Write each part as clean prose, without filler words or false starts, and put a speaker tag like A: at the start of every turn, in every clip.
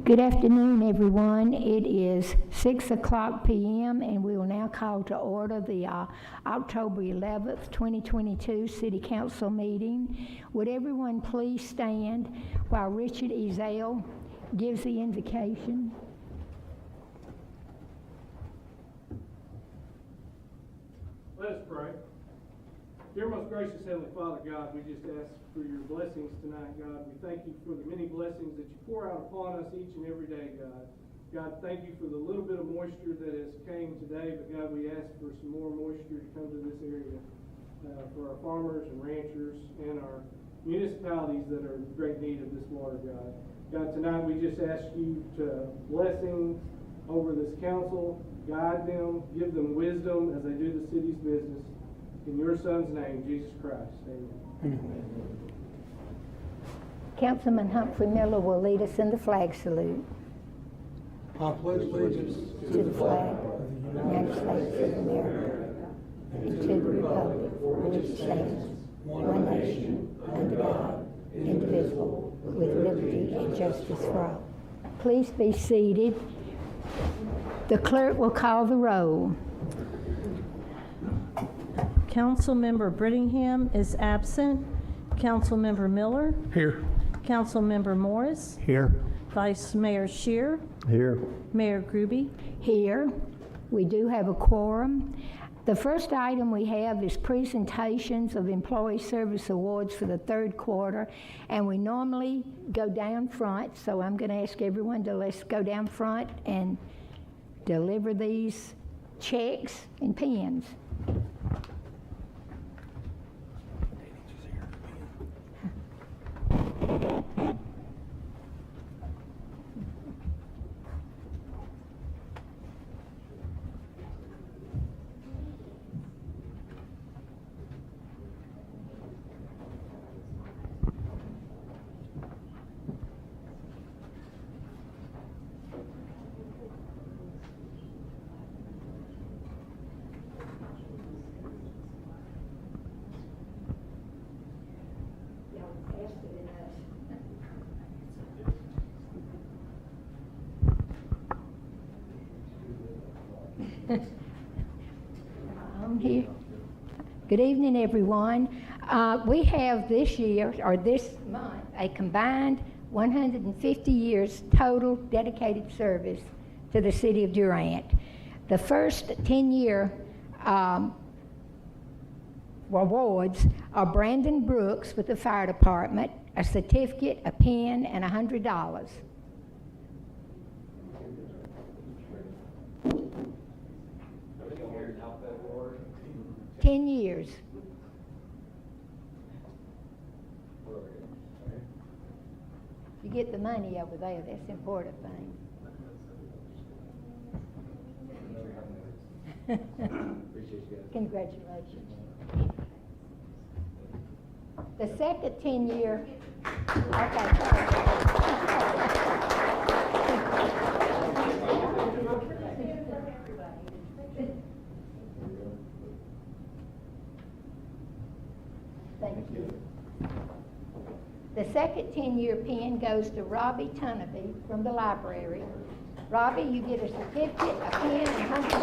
A: Good afternoon, everyone. It is 6:00 p.m. and we will now call to order the October 11th, 2022 City Council meeting. Would everyone please stand while Richard Ezell gives the invocation?
B: Let us pray. Dear most gracious Heavenly Father, God, we just ask for your blessings tonight, God. We thank you for the many blessings that you pour out upon us each and every day, God. God, thank you for the little bit of moisture that has came today, but God, we ask for some more moisture to come to this area for our farmers and ranchers and our municipalities that are in great need of this water, God. God, tonight we just ask you to blessings over this council, guide them, give them wisdom as they do the city's business. In your Son's name, Jesus Christ, amen.
A: Councilman Humphrey Miller will lead us in the flag salute.
C: I pledge allegiance
A: To the flag of the United States of America and to the republic for which it stands, one nation, under God, indivisible, with liberty and justice for all. Please be seated. The clerk will call the roll.
D: Councilmember Brittingham is absent. Councilmember Miller.
C: Here.
D: Councilmember Morris.
C: Here.
D: Vice Mayor Shear.
C: Here.
D: Mayor Groby.
A: Here, we do have a quorum. The first item we have is presentations of Employee Service Awards for the third quarter, and we normally go down front, so I'm going to ask everyone to let's go down front and deliver these checks and pens. I'm here. Good evening, everyone. We have this year, or this month, a combined 150 years total dedicated service to the city of Durant. The first 10-year awards are Brandon Brooks with the fire department, a certificate, a pen, and $100. $10 years. You get the money over there, that's the important thing. Congratulations. The second 10-year, Thank you. The second 10-year pen goes to Robbie Tunneby from the library. Robbie, you get a certificate, a pen, and $100.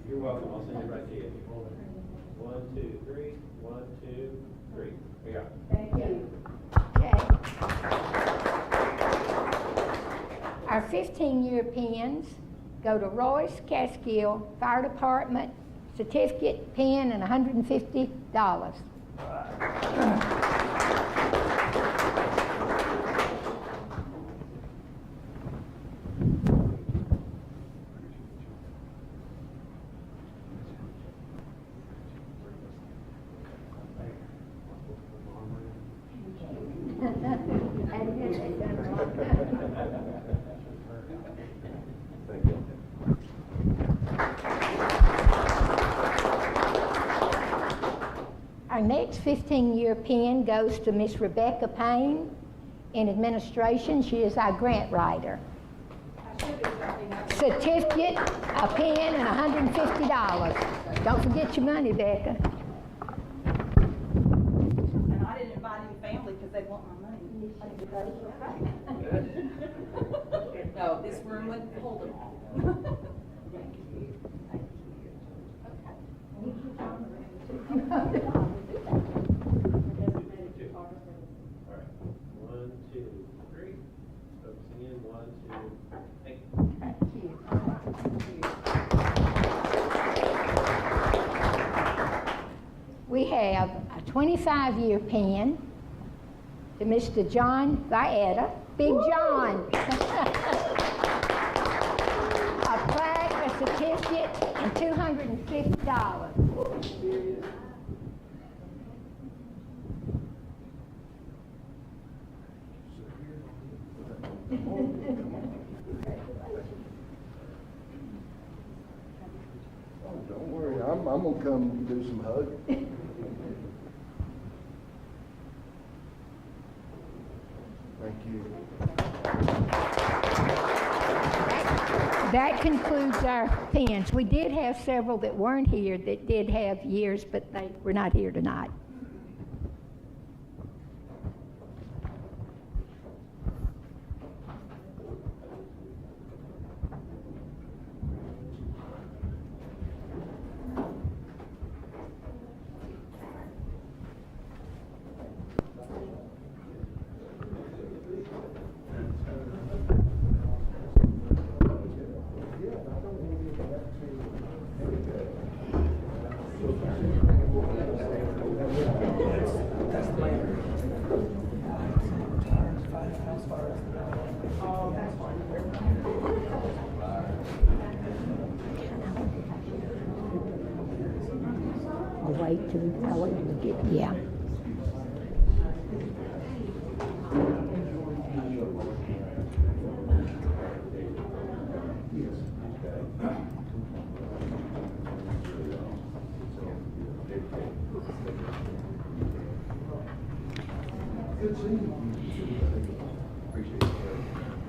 E: You're welcome. I'll send it right to you. 1, 2, 3. 1, 2, 3. We got it.
A: Thank you. Okay. Our 15-year pens go to Royce Catskill Fire Department, certificate, pen, and $150.
E: Thank you.
A: Our next 15-year pin goes to Miss Rebecca Payne in administration. She is our grant writer. Certificate, a pen, and $150. Don't forget your money, Becca.
F: And I didn't invite any family because they want my money. No, this room wouldn't hold them all.
E: All right. 1, 2, 3. Focusing in. 1, 2, 3.
A: We have a 25-year pen to Mr. John Vieta. Big John. A plaque, a certificate, and $250.
G: Don't worry, I'm gonna come do some hugging. Thank you.
A: That concludes our pens. We did have several that weren't here that did have years, but they were not here tonight. I'll wait till we get, yeah.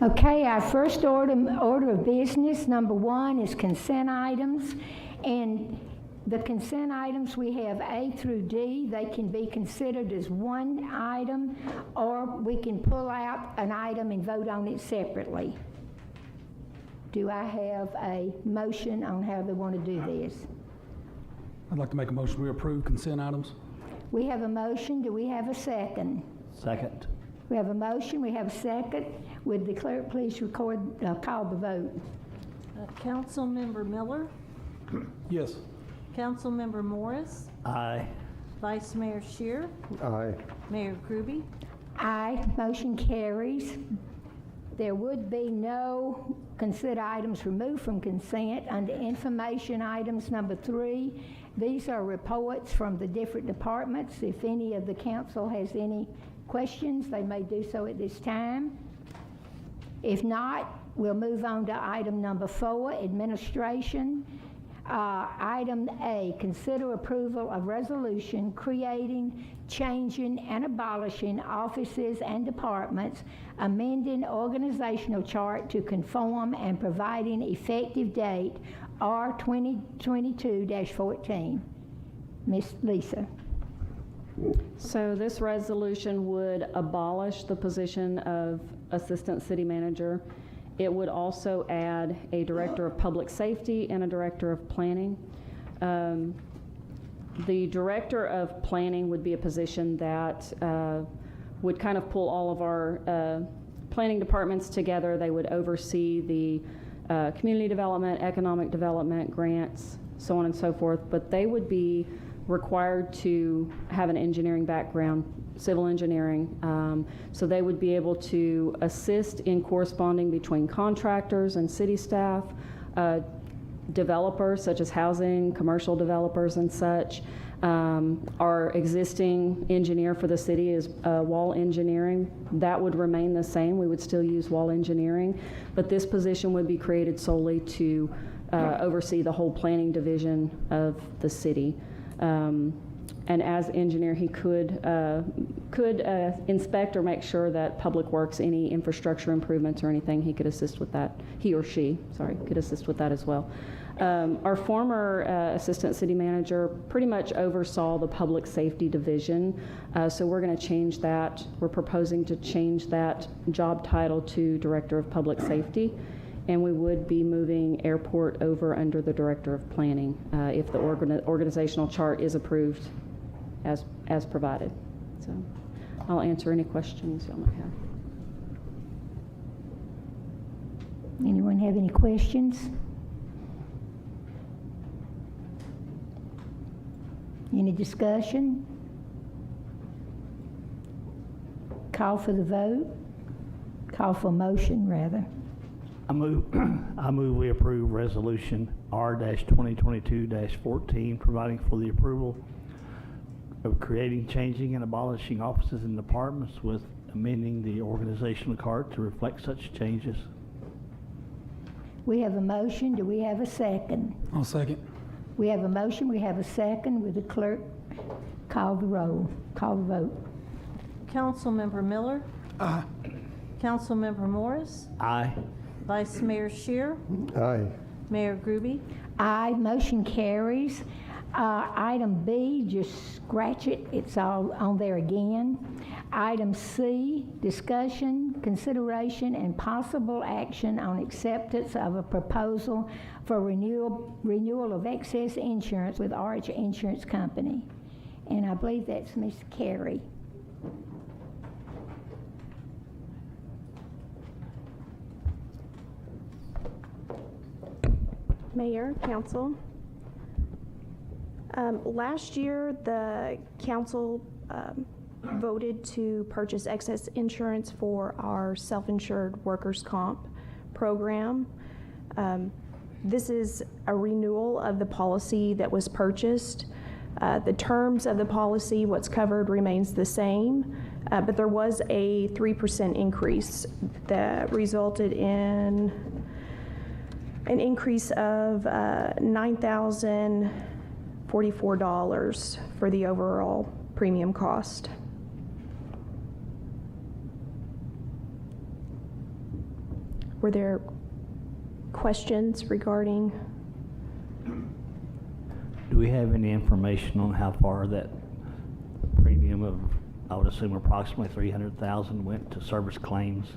A: Okay, our first order of business, number 1, is consent items. And the consent items, we have A through D. They can be considered as one item, or we can pull out an item and vote on it separately. Do I have a motion on how they want to do this?
C: I'd like to make a motion, we approve consent items.
A: We have a motion. Do we have a second?
H: Second.
A: We have a motion. We have a second. Would the clerk please call the vote?
D: Councilmember Miller,
C: Yes.
D: Councilmember Morris,
H: Aye.
D: Vice Mayor Shear,
G: Aye.
D: Mayor Groby.
A: Aye, motion carries. There would be no consent items removed from consent. Under information items number 3, these are reports from the different departments. If any of the council has any questions, they may do so at this time. If not, we'll move on to item number 4, administration. Item A, consider approval of resolution creating, changing, and abolishing offices and departments, amending organizational chart to conform and providing effective date R 2022-14. Ms. Lisa.
I: So this resolution would abolish the position of Assistant City Manager. It would also add a Director of Public Safety and a Director of Planning. The Director of Planning would be a position that would kind of pull all of our planning departments together. They would oversee the community development, economic development, grants, so on and so forth, but they would be required to have an engineering background, civil engineering. So they would be able to assist in corresponding between contractors and city staff, developers such as housing, commercial developers and such. Our existing engineer for the city is Wall Engineering. That would remain the same. We would still use Wall Engineering, but this position would be created solely to oversee the whole planning division of the city. And as engineer, he could inspect or make sure that Public Works, any infrastructure improvements or anything, he could assist with that. He or she, sorry, could assist with that as well. Our former assistant city manager pretty much oversaw the public safety division, so we're going to change that. We're proposing to change that job title to Director of Public Safety, and we would be moving airport over under the Director of Planning if the organizational chart is approved as provided. So I'll answer any questions y'all might have.
A: Anyone have any questions? Any discussion? Call for the vote. Call for motion, rather.
H: I move we approve Resolution R-2022-14, providing for the approval of creating, changing, and abolishing offices and departments with amending the organizational chart to reflect such changes.
A: We have a motion. Do we have a second?
C: I'll second.
A: We have a motion. We have a second. Will the clerk call the roll? Call the vote.
D: Councilmember Miller.
C: Aye.
D: Councilmember Morris.
H: Aye.
D: Vice Mayor Shear.
G: Aye.
D: Mayor Groby.
A: Aye, motion carries. Item B, just scratch it, it's all on there again. Item C, discussion, consideration, and possible action on acceptance of a proposal for renewal of excess insurance with Arch Insurance Company. And I believe that's Ms. Carey.
J: Mayor, Council. Last year, the council voted to purchase excess insurance for our self-insured workers' comp program. This is a renewal of the policy that was purchased. The terms of the policy, what's covered remains the same, but there was a 3% increase that resulted in an increase of $9,044 for the overall premium cost. Were there questions regarding?
H: Do we have any information on how far that premium of, I would assume approximately 300,000 went to service claims?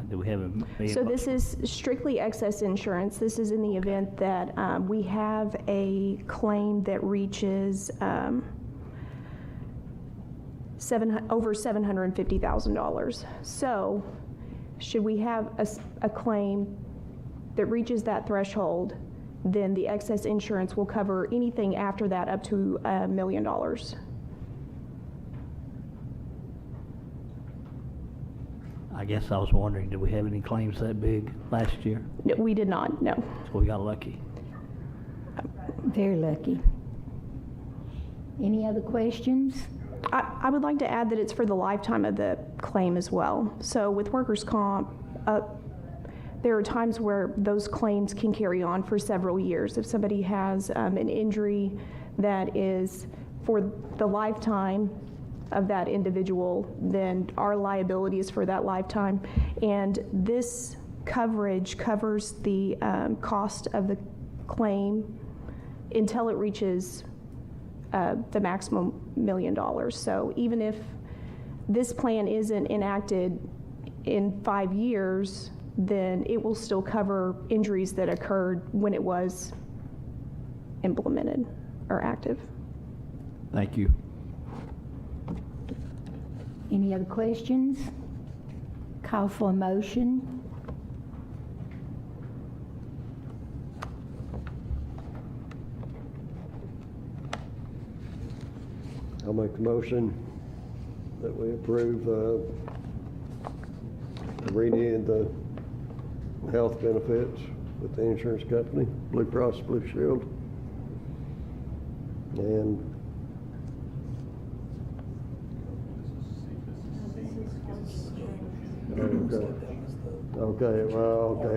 H: Do we have a?
J: So this is strictly excess insurance. This is in the event that we have a claim that reaches over $750,000. So should we have a claim that reaches that threshold, then the excess insurance will cover anything after that up to $1 million.
H: I guess I was wondering, did we have any claims that big last year?
J: No, we did not, no.
H: So we got lucky.
A: Very lucky. Any other questions?
J: I would like to add that it's for the lifetime of the claim as well. So with workers' comp, there are times where those claims can carry on for several years. If somebody has an injury that is for the lifetime of that individual, then our liability is for that lifetime. And this coverage covers the cost of the claim until it reaches the maximum $1 million. So even if this plan isn't enacted in 5 years, then it will still cover injuries that occurred when it was implemented or active.
H: Thank you.
A: Any other questions? Call for a motion.
G: I'll make the motion that we approve renewing the health benefits with the insurance company, Blue Cross Blue Shield. And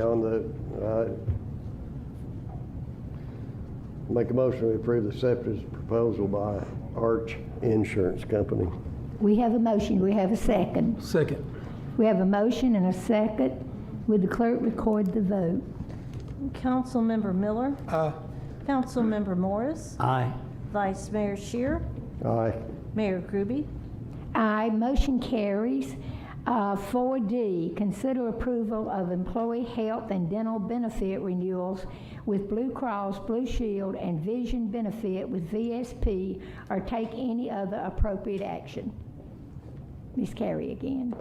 G: on the, make a motion to approve the acceptance proposal by Arch Insurance Company.
A: We have a motion. Do we have a second?
C: Second.
A: We have a motion and a second. Would the clerk record the vote?
D: Councilmember Miller,
C: Aye.
D: Councilmember Morris,
H: Aye.
D: Vice Mayor Shear,
G: Aye.
D: Mayor Groby.
A: Aye, motion carries. 4D, consider approval of employee health and dental benefit renewals with Blue Cross Blue Shield and vision benefit with VSP, or take any other appropriate action. Ms. Carey again.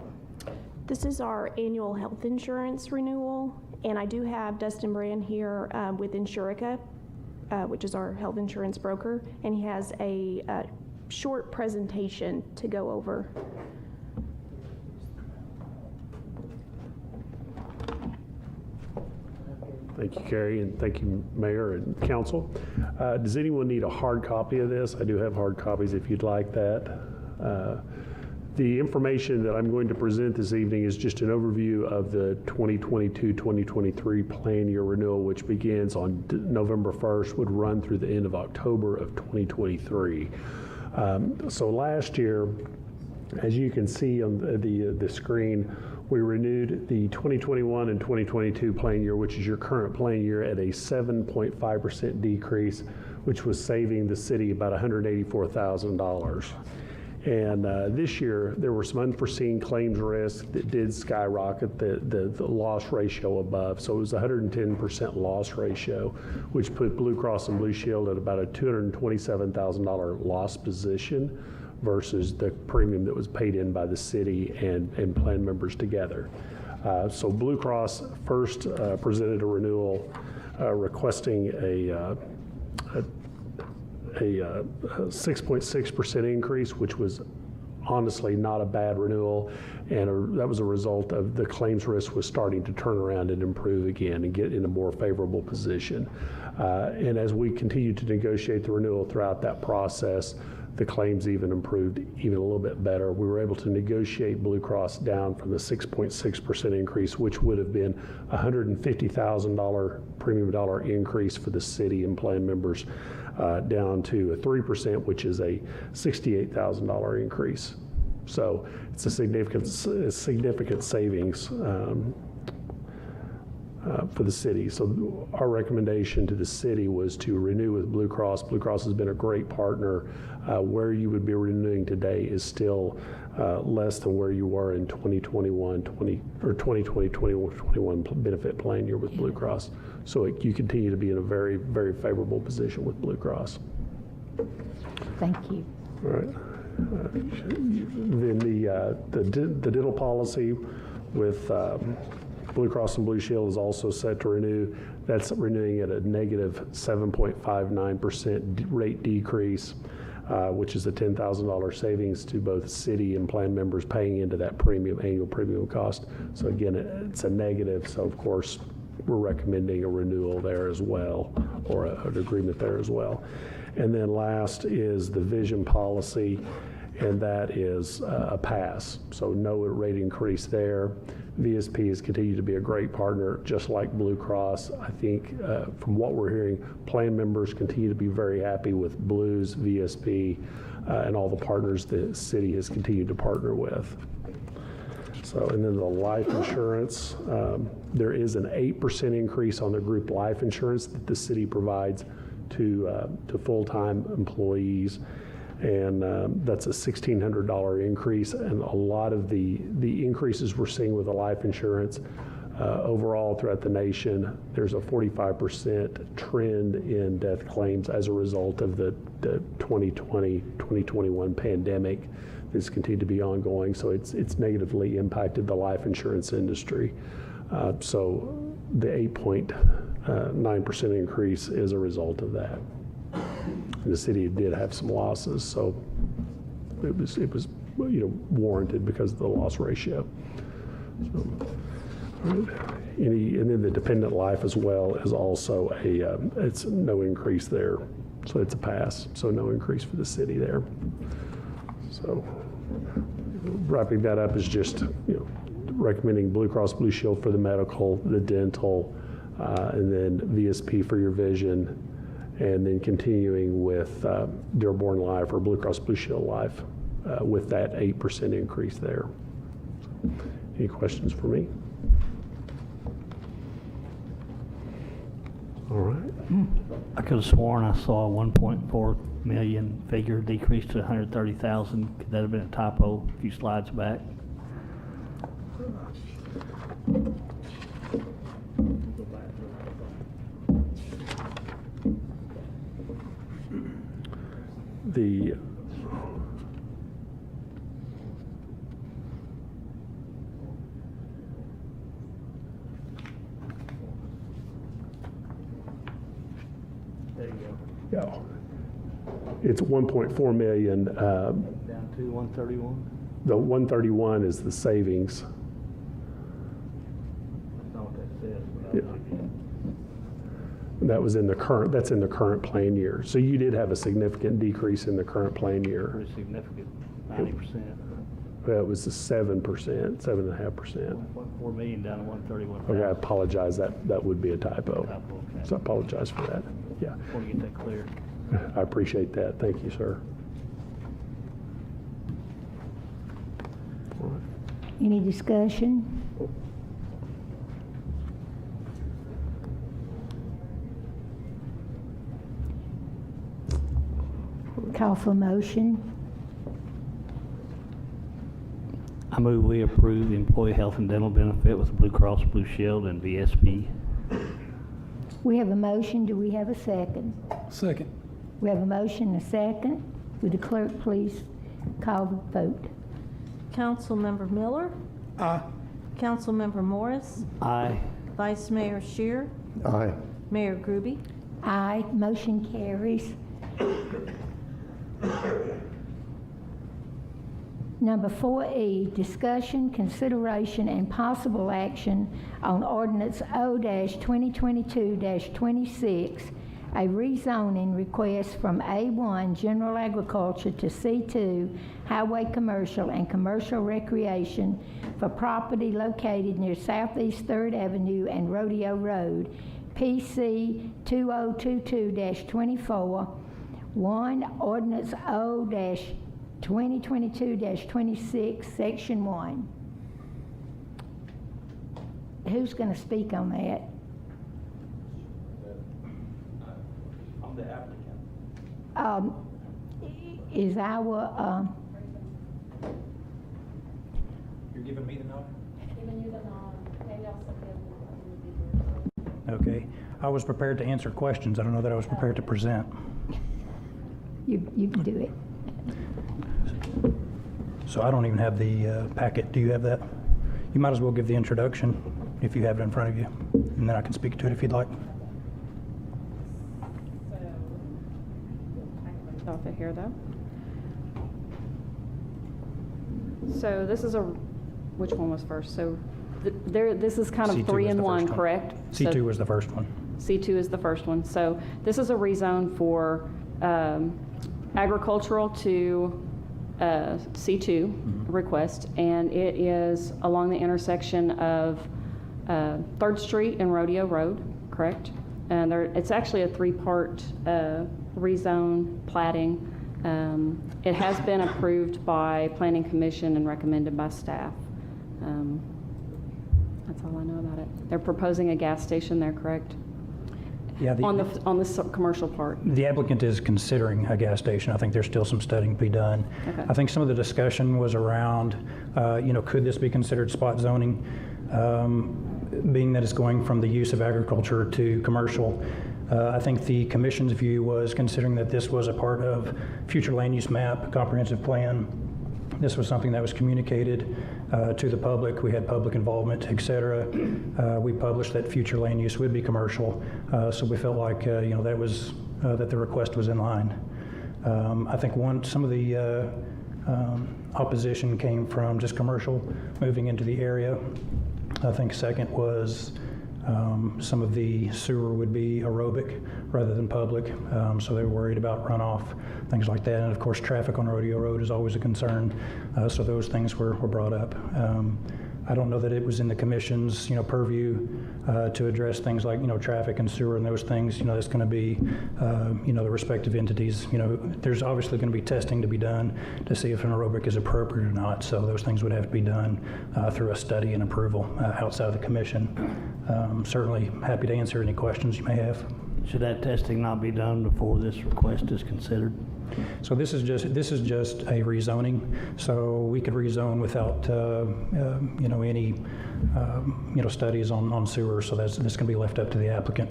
J: This is our annual health insurance renewal, and I do have Dustin Brand here with Insurica, which is our health insurance broker, and he has a short presentation to go over.
K: Thank you, Carrie, and thank you, Mayor and Council. Does anyone need a hard copy of this? I do have hard copies if you'd like that. The information that I'm going to present this evening is just an overview of the 2022-2023 plan year renewal, which begins on November 1st, would run through the end of October of 2023. So last year, as you can see on the screen, we renewed the 2021 and 2022 plan year, which is your current plan year, at a 7.5% decrease, which was saving the city about $184,000. And this year, there were some unforeseen claims risks that did skyrocket the loss ratio above. So it was a 110% loss ratio, which put Blue Cross and Blue Shield at about a $227,000 loss position versus the premium that was paid in by the city and plan members together. So Blue Cross first presented a renewal requesting a 6.6% increase, which was honestly not a bad renewal, and that was a result of the claims risk was starting to turn around and improve again and get in a more favorable position. And as we continued to negotiate the renewal throughout that process, the claims even improved even a little bit better. We were able to negotiate Blue Cross down from the 6.6% increase, which would have been a $150,000 premium dollar increase for the city and plan members, down to a 3%, which is a $68,000 increase. So it's a significant savings for the city. So our recommendation to the city was to renew with Blue Cross. Blue Cross has been a great partner. Where you would be renewing today is still less than where you were in 2020-21 benefit plan year with Blue Cross. So you continue to be in a very, very favorable position with Blue Cross.
A: Thank you.
K: All right. Then the dental policy with Blue Cross and Blue Shield is also set to renew. That's renewing at a negative 7.59% rate decrease, which is a $10,000 savings to both city and plan members paying into that annual premium cost. So again, it's a negative. So of course, we're recommending a renewal there as well, or an agreement there as well. And then last is the vision policy, and that is a pass. So no rate increase there. VSP has continued to be a great partner, just like Blue Cross. I think from what we're hearing, plan members continue to be very happy with Blues, VSP, and all the partners the city has continued to partner with. So, and then the life insurance, there is an 8% increase on the group life insurance that the city provides to full-time employees. And that's a $1,600 increase, and a lot of the increases we're seeing with the life insurance overall throughout the nation, there's a 45% trend in death claims as a result of the 2020-2021 pandemic that's continued to be ongoing. So it's negatively impacted the life insurance industry. So the 8.9% increase is a result of that. The city did have some losses, so it was warranted because of the loss ratio. So, and then the dependent life as well is also it's no increase there, so it's a pass. So no increase for the city there. So wrapping that up is just recommending Blue Cross Blue Shield for the medical, the dental, and then VSP for your vision. and then continuing with Dearborn Life or Blue Cross Blue Shield Life with that 8% increase there. Any questions for me? All right.
H: I could have sworn I saw a 1.4 million figure decrease to 130,000. Could that have been a typo a few slides back?
K: The
H: There you go.
K: yeah, it's 1.4 million.
H: Down to 131?
K: The 131 is the savings.
H: That's not what that says. but
K: Yeah. That was in the current. That's in the current plan year. So you did have a significant decrease in the current plan year.
H: Pretty significant, 90%.
K: That was a 7%, 7.5%.
H: 1.4 million down to 131.
K: Okay, I apologize. That would be a typo.
H: Okay.
K: So I apologize for that. Yeah,
H: Want to get that clear.
K: I appreciate that. Thank you, sir. All right.
A: Any discussion? Call for motion.
H: I move we approve the employee health and dental benefit with Blue Cross Blue Shield and VSP.
A: We have a motion. Do we have a second?
C: Second.
A: We have a motion and a second. Would the clerk please call the vote?
D: Councilmember Miller,
C: Aye.
D: Councilmember Morris,
H: Aye.
D: Vice Mayor Shear,
G: Aye.
D: Mayor Groby.
A: Aye. Motion carries. Number 4E, discussion, consideration, and possible action on ordinance O-2022-26, a rezoning request from A1 General Agriculture to C2 Highway Commercial and Commercial Recreation for property located near Southeast 3rd Avenue and Rodeo Road, PC 2022-24, 1 Ordinance O-2022-26, Section 1. Who's going to speak on that?
E: I'm the applicant.
A: Is our,
L: You're giving me the nod?
M: Giving you the nod. Maybe I'll send you.
L: Okay. I was prepared to answer questions. I don't know that I was prepared to present.
A: you can do it.
L: So I don't even have the packet. Do you have that? You might as well give the introduction if you have it in front of you, and then I can speak to it if you'd like.
I: Off it here, though. So this is which one was first? So this is kind of
L: C2
I: three
L: was
I: in
L: the
I: one,
L: first one.
I: correct?
L: C2
I: So
L: was the first one.
I: C2 is the first one. So this is a rezone for agricultural to C2 request, and it is along the intersection of 3rd Street and Rodeo Road, correct? And it's actually a 3-part rezone platting. It has been approved by Planning Commission and recommended by staff. That's all I know about it. They're proposing a gas station there, correct?
L: Yeah.
I: On the commercial part.
L: The applicant is considering a gas station. I think there's still some studying to be done.
I: Okay.
L: I think some of the discussion was around, could this be considered spot zoning? Being that it's going from the use of agriculture to commercial. I think the commission's view was considering that this was a part of future land use map, comprehensive plan. This was something that was communicated to the public. We had public involvement, et cetera. We published that future land use would be commercial. So we felt like, that was, that the request was in line. I think some of the opposition came from just commercial moving into the area. I think second was some of the sewer would be aerobic rather than public, so they were worried about runoff, things like that. And of course, traffic on Rodeo Road is always a concern, so those things were brought up. I don't know that it was in the commission's, purview to address things like, traffic and sewer and those things. That's going to be, the respective entities. There's obviously going to be testing to be done to see if an aerobic is appropriate or not. So those things would have to be done through a study and approval outside of the commission. Certainly happy to answer any questions you may have.
H: Should that testing not be done before this request is considered?
L: So this is just a rezoning. So we could rezone without any studies on sewer. So that's going to be left up to the applicant.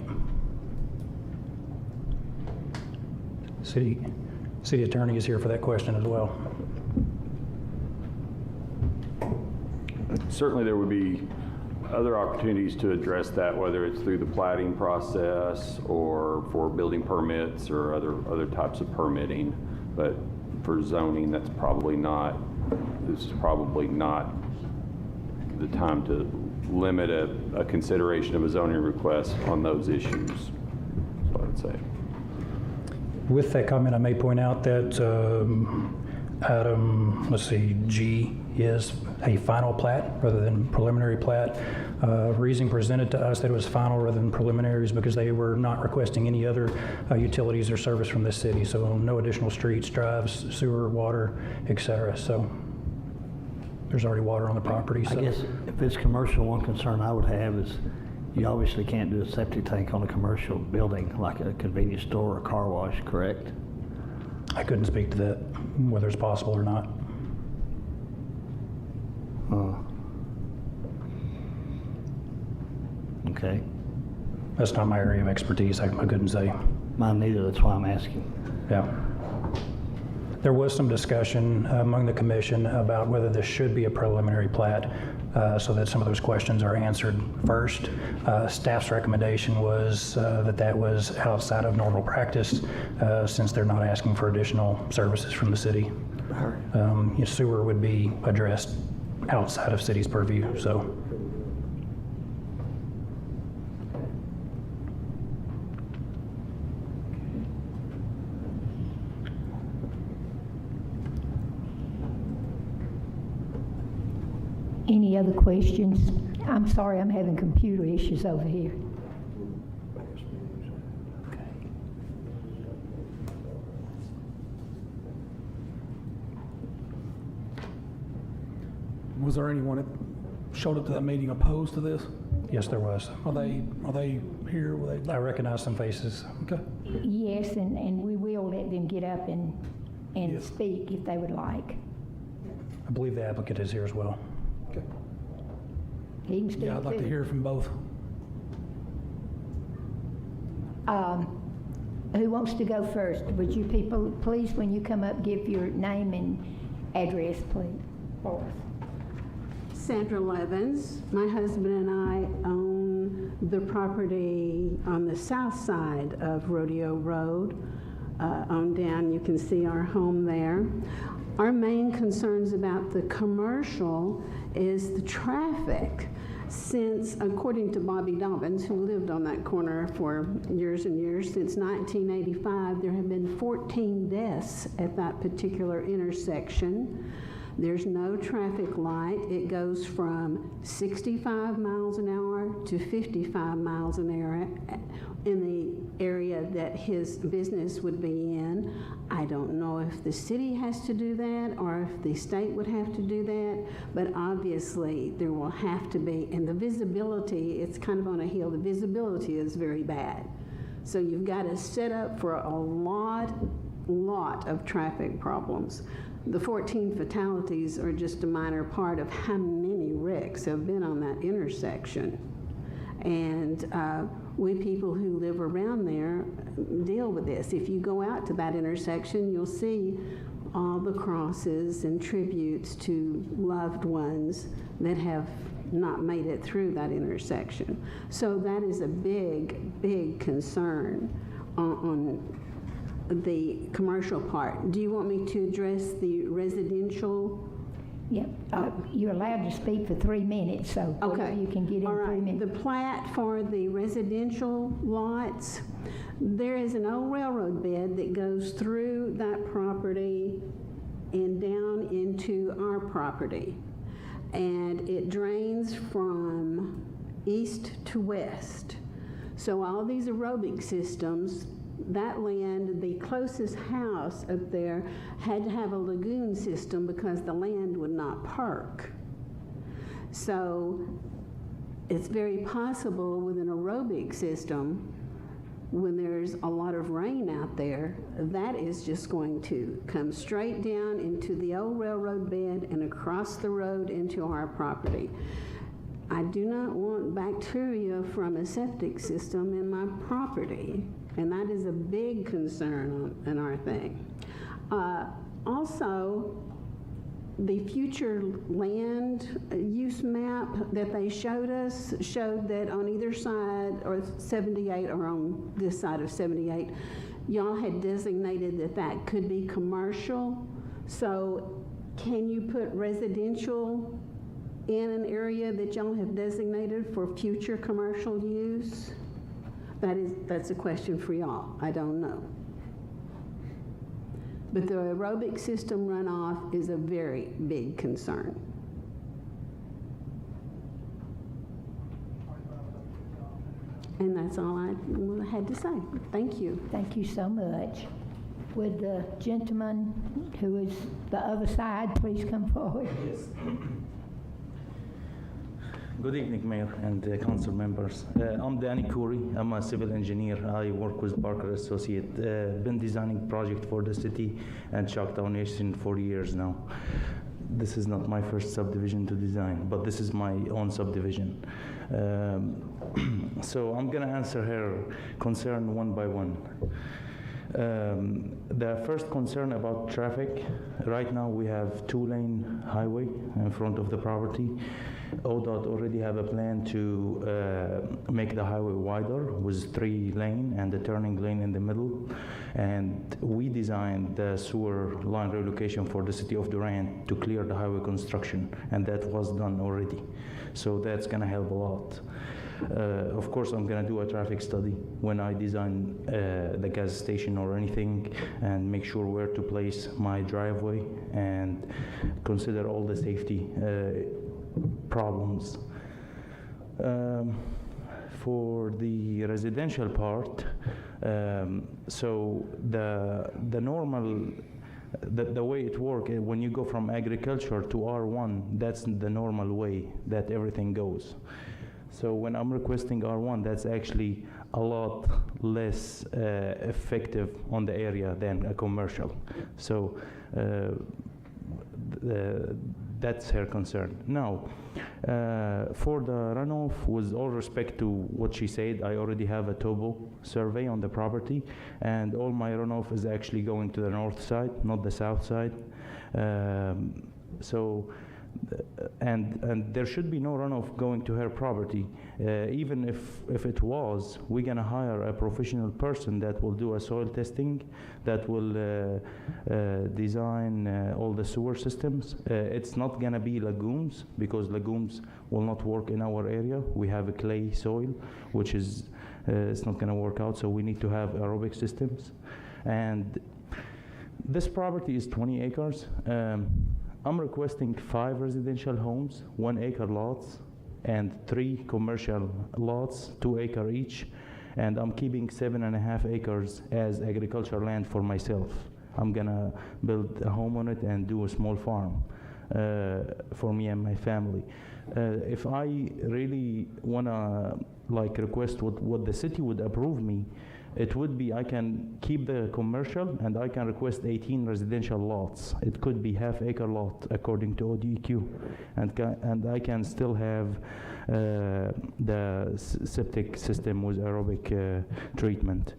L: City attorney is here for that question as well.
N: Certainly there would be other opportunities to address that, whether it's through the plating process or for building permits or other types of permitting. But for zoning, this is probably not the time to limit a consideration of a zoning request on those issues. That's what I would say.
L: With that comment, I may point out that item, G is a final plat rather than preliminary plat. Reason presented to us that it was final rather than preliminary is because they were not requesting any other utilities or service from this city. So no additional streets, drives, sewer, water, etc. So there's already water on the property. So.
H: I guess if it's commercial, one concern I would have is you obviously can't do a septic tank on a commercial building like a convenience store or car wash, correct?
L: I couldn't speak to that, whether it's possible or not.
H: Okay.
L: That's not my area of expertise. I couldn't say.
H: Mine neither. That's why I'm asking.
L: Yeah. There was some discussion among the commission about whether this should be a preliminary plat, so that some of those questions are answered first. Staff's recommendation was that was outside of normal practice, since they're not asking for additional services from the city. Sewer would be addressed outside of city's purview. So.
A: Any other questions? I'm sorry, I'm having computer issues over here.
C: Was there anyone that showed up to that meeting opposed to this?
L: Yes, there was.
C: Are they here?
L: I recognize some faces.
C: Okay.
A: Yes, and we will let them get up and
C: Yes.
A: speak if they would like.
L: I believe the applicant is here as well.
C: Okay.
A: He can speak
C: Yeah, I'd like to
A: too.
C: hear from both.
A: Who wants to go first? Would you people, please, when you come up, give your name and address, please, for us.
O: Sandra Levens. My husband and I own the property on the south side of Rodeo Road. On down, you can see our home there. Our main concerns about the commercial is the traffic. Since, according to Bobby Dobbins, who lived on that corner for years and years, since 1985, there have been 14 deaths at that particular intersection. There's no traffic light. It goes from 65 miles an hour to 55 miles an hour in the area that his business would be in. I don't know if the city has to do that or if the state would have to do that, but obviously there will have to be, and the visibility, it's kind of on a hill, the visibility is very bad. So you've got to set up for a lot of traffic problems. The 14 fatalities are just a minor part of how many wrecks have been on that intersection. And we people who live around there deal with this. If you go out to that intersection, you'll see all the crosses and tributes to loved ones that have not made it through that intersection. So that is a big concern on the commercial part. Do you want me to address the residential?
A: Yep. You're allowed to speak for 3 minutes, so whatever you can get in 3 minutes.
O: The plat for the residential lots, there is an old railroad bed that goes through that property and down into our property. and it drains from east to west. So all these aerobic systems, that land, the closest house up there had to have a lagoon system because the land would not park. So it's very possible with an aerobic system, when there's a lot of rain out there, that is just going to come straight down into the old railroad bed and across the road into our property. I do not want bacteria from a septic system in my property, and that is a big concern in our thing. Also, the future land use map that they showed us showed that on either side, or 78, or on this side of 78, y'all had designated that that could be commercial. So can you put residential in an area that y'all have designated for future commercial use? That's a question for y'all. I don't know. But the aerobic system runoff is a very big concern. And that's all I had to say. Thank you.
A: Thank you so much. Would the gentleman who is the other side please come forward?
P: Yes. Good evening, Mayor and council members. I'm Danny Coury. I'm a civil engineer. I work with Parker Associate. Been designing project for the city and Choctaw Nation for years now. This is not my first subdivision to design, but this is my own subdivision. So I'm gonna answer her concern one by one. The first concern about traffic, right now we have 2-lane highway in front of the property. ODOT already have a plan to make the highway wider with 3-lane and a turning lane in the middle. And we designed the sewer line relocation for the city of Durant to clear the highway construction, and that was done already. So that's gonna help a lot. Of course, I'm gonna do a traffic study when I design the gas station or anything, and make sure where to place my driveway and consider all the safety problems. For the residential part, so the normal, the way it works, when you go from agriculture to R1, that's the normal way that everything goes. So when I'm requesting R1, that's actually a lot less effective on the area than a commercial. So that's her concern. Now, for the runoff, with all respect to what she said, I already have a TOBO survey on the property, and all my runoff is actually going to the north side, not the south side. And there should be no runoff going to her property. Even if it was, we're gonna hire a professional person that will do a soil testing, that will design all the sewer systems. It's not gonna be lagoons, because lagoons will not work in our area. We have a clay soil, which is it's not gonna work out, so we need to have aerobic systems. And this property is 20 acres. I'm requesting 5 residential homes, 1-acre lots, and 3 commercial lots, 2 acre each, and I'm keeping 7.5 acres as agricultural land for myself. I'm gonna build a home on it and do a small farm for me and my family. If I really wanna request what the city would approve me, it would be I can keep the commercial and I can request 18 residential lots. It could be half-acre lot according to ODEQ, and I can still have the septic system with aerobic treatment.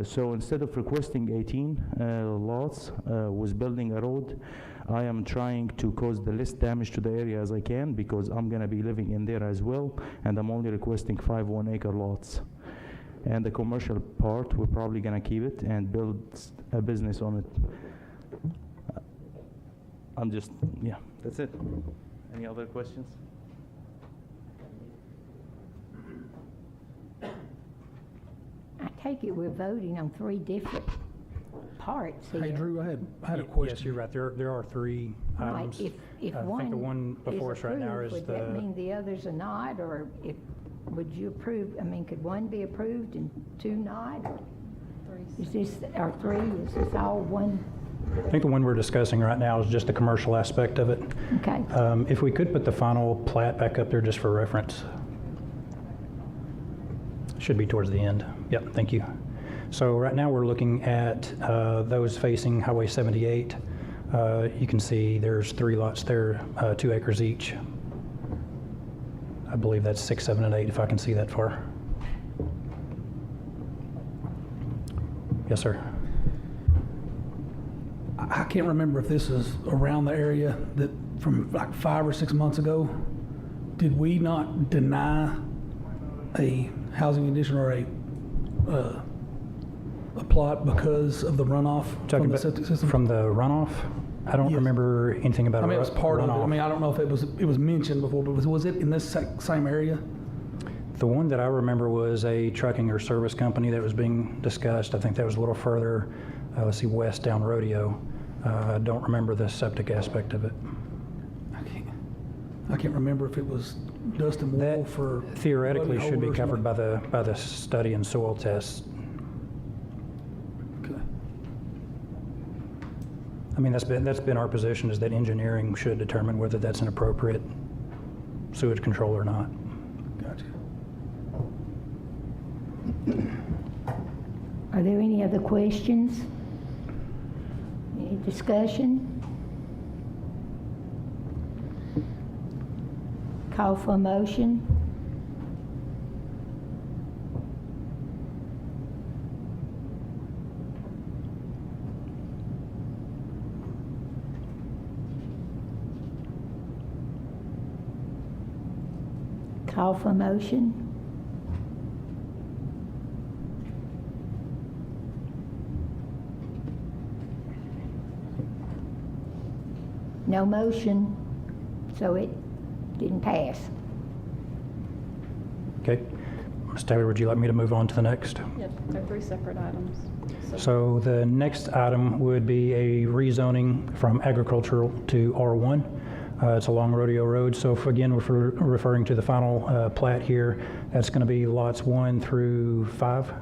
P: So instead of requesting 18 lots with building a road, I am trying to cause the least damage to the area as I can, because I'm gonna be living in there as well, and I'm only requesting 5 1-acre lots. And the commercial part, we're probably gonna keep it and build a business on it. Yeah, that's it. Any other questions?
A: I take it we're voting on 3 different parts here.
C: Hey, Drew, I had a
L: Yes,
C: question.
L: you're right. There are 3
A: Right,
L: items.
A: if
L: I
A: one
L: think the one before us right now
A: approved,
L: is
A: would that
L: the,
A: mean the others are not, or would you approve, I mean, could one be approved and two not? Or is this, or three, is this all one?
L: I think the one we're discussing right now is just the commercial aspect of it.
A: Okay.
L: If we could put the final plat back up there just for reference. Should be towards the end. Yep, thank you. So right now we're looking at those facing Highway 78. You can see there's 3 lots there, 2 acres each. I believe that's 6, 7, and 8, if I can see that far. Yes, sir.
C: I can't remember if this is around the area that from like 5 or 6 months ago. Did we not deny a housing addition or a plot because of the runoff from the septic system?
L: From the runoff? I don't
C: Yes.
L: remember anything about
C: I mean, it
L: a
C: was part of it. I
L: runoff.
C: mean, I don't know if it was mentioned before, but was it in this same area?
L: The one that I remember was a trucking or service company that was being discussed. I think that was a little further, let's see, west down Rodeo. I don't remember the septic aspect of it.
C: I can't remember if it was dust and wool for
L: Theoretically
C: flooding
L: should be
C: over or
L: covered
C: something.
L: by the study and soil tests.
C: Okay.
L: I mean, that's been our position, is that engineering should determine whether that's an appropriate sewage control or not.
C: Gotcha.
A: Are there any other questions? Any discussion? Call for a motion. Call for a motion. No motion, so it didn't pass.
L: Okay. Ms. Taylor, would you like me to move on to the next?
I: Yep, they're 3 separate items.
L: So the next item would be a rezoning from agricultural to R1. It's along Rodeo Road. So if, again, if we're referring to the final plat here, that's going to be lots 1 through 5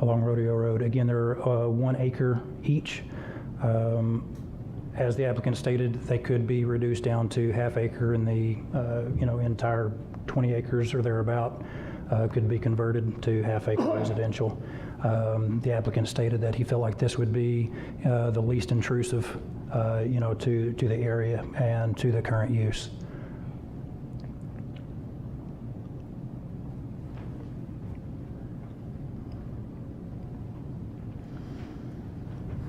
L: along Rodeo Road. Again, they're 1 acre each. As the applicant stated, they could be reduced down to half acre, and the entire 20 acres or thereabout could be converted to half acre residential. The applicant stated that he felt like this would be the least intrusive, to the area and to the current use.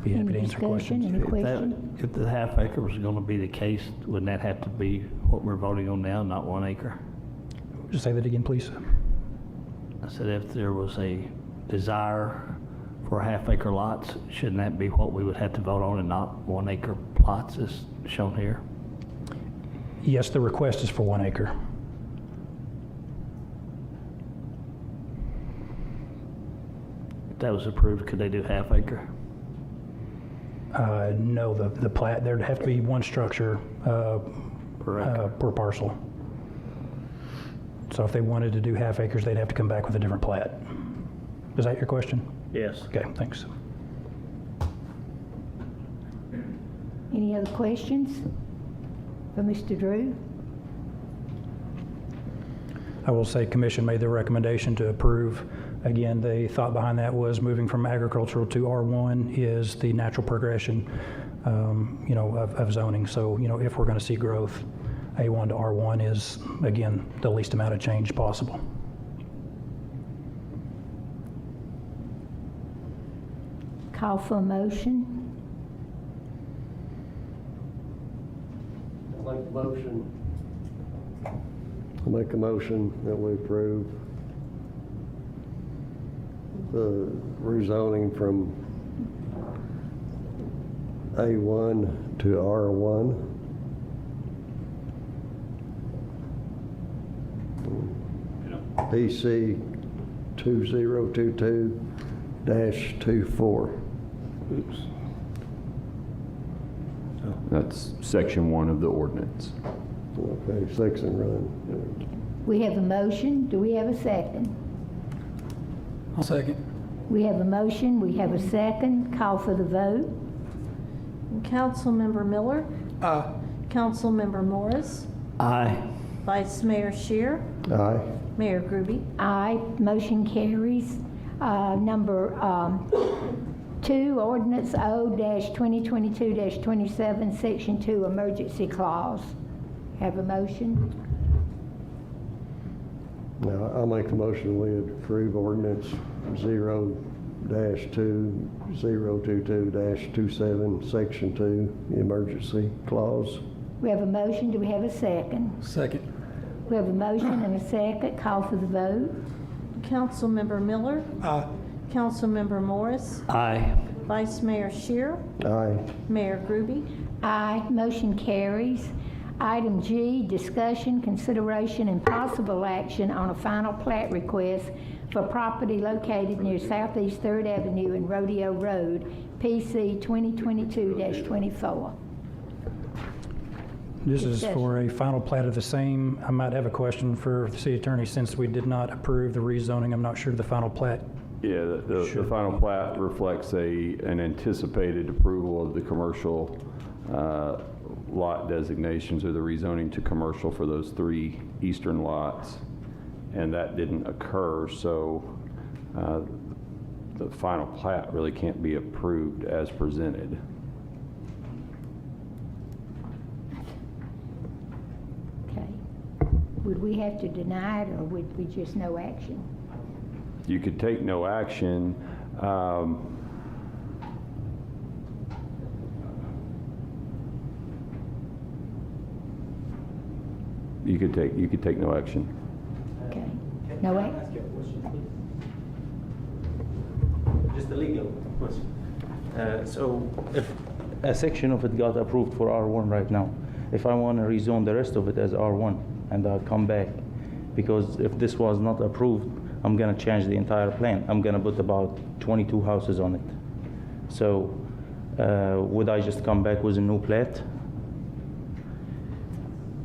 L: Be happy to
A: Any
L: answer
A: discussion,
L: questions.
A: any questions?
H: If the half acre was going to be the case, wouldn't that have to be what we're voting on now, not 1 acre?
L: Just say that again, please.
H: I said if there was a desire for half acre lots, shouldn't that be what we would have to vote on and not 1 acre plots as shown here?
L: Yes, the request is for 1 acre.
H: If that was approved, could they do half acre?
L: No, the plat, there'd have to be 1 structure per parcel. So if they wanted to do half acres, they'd have to come back with a different plat. Is that your question?
H: Yes.
L: Okay, thanks.
A: Any other questions for Mr. Drew?
L: I will say commission made the recommendation to approve. Again, the thought behind that was moving from agricultural to R1 is the natural progression, of zoning. So, if we're going to see growth, A1 to R1 is, again, the least amount of change possible.
A: Call for a motion.
G: I'll make a motion. I'll make a motion that we approve the rezoning from A1 to R1. PC 2022-24. Oops.
N: That's section 1 of the ordinance.
G: Okay, section run.
A: We have a motion. Do we have a second?
C: I'll second.
A: We have a motion. We have a second. Call for the vote.
D: Councilmember Miller,
C: Aye.
D: Councilmember Morris,
H: Aye.
D: Vice Mayor Shear,
G: Aye.
D: Mayor Groby.
A: Aye. Motion carries. Number 2, ordinance O-2022-27, section 2, emergency clause. Have a motion?
G: Now, I'll make the motion we approve ordinance 0-2022-27, section 2, the emergency clause.
A: We have a motion. Do we have a second?
C: Second.
A: We have a motion and a second. Call for the vote.
D: Councilmember Miller,
C: Aye.
D: Councilmember Morris,
H: Aye.
D: Vice Mayor Shear,
G: Aye.
D: Mayor Groby.
A: Aye. Motion carries. Item G, discussion, consideration, and possible action on a final plat request for property located near Southeast 3rd Avenue and Rodeo Road, PC 2022-24.
L: This is for a final plat of the same. I might have a question for the city attorney, since we did not approve the rezoning. I'm not sure the final plat.
N: Yeah, the final plat reflects an anticipated approval of the commercial lot designations or the rezoning to commercial for those 3 eastern lots, and that didn't occur, so the final plat really can't be approved as presented.
A: Okay. Would we have to deny it, or would we just no action?
N: You could take no action. You could take no action.
A: Okay. No action?
E: Ask you a question, please. Just a legal question.
P: So if a section of it got approved for R1 right now, if I want to rezone the rest of it as R1 and I'll come back, because if this was not approved, I'm going to change the entire plan. I'm going to put about 22 houses on it. So would I just come back with a new plat?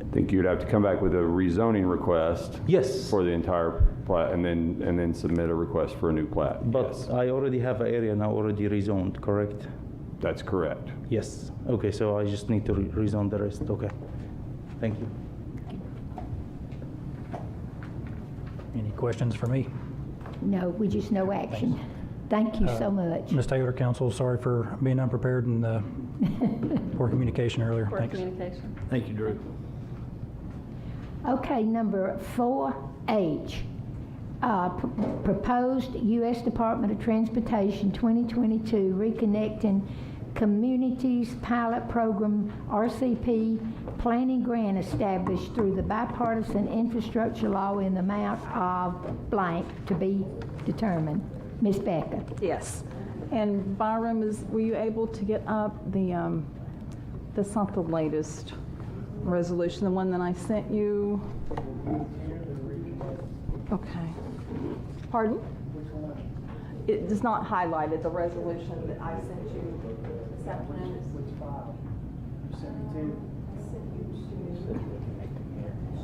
N: I think you'd have to come back with a rezoning request.
P: Yes.
N: For the entire plat, and then submit a request for a new plat.
P: But
N: Yes.
P: I already have an area now already rezoned, correct?
N: That's correct.
P: Yes. Okay, so I just need to rezone the rest. Okay. Thank you.
L: Any questions for me?
A: No, we just no action. Thank you so much.
L: Ms. Taylor, council, sorry for being unprepared and poor communication earlier.
I: For
L: Thanks.
I: communication.
H: Thank you, Drew.
A: Okay, number 4H, proposed U.S. Department of Transportation 2022 Reconnecting Communities Pilot Program, RCP, planning grant established through the bipartisan infrastructure law in the amount of blank to be determined. Ms. Becca.
F: Yes. And Byram, were you able to get up that's not the latest resolution, the one that I sent you? Okay. Pardon? It is not highlighted, the resolution that I sent you this afternoon.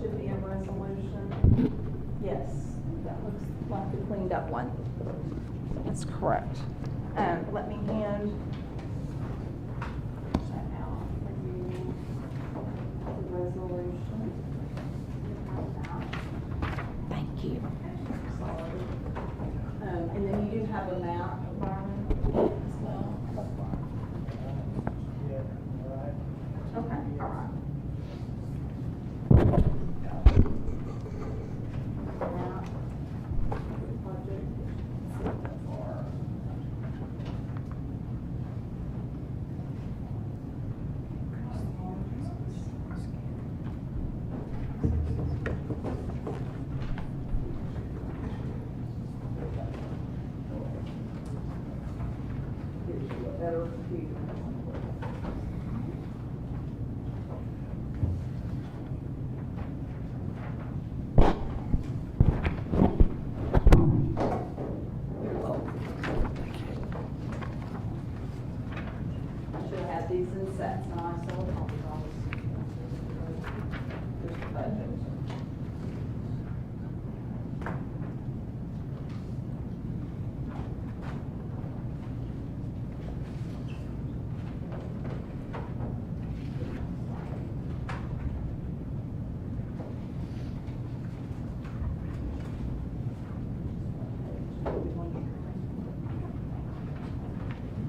F: Should be a resolution. Yes, that looks like the cleaned up one. That's correct. Let me hand that out for you. The resolution.
A: Thank you.
F: And then you do have a map, Byron, as well. Okay, all right.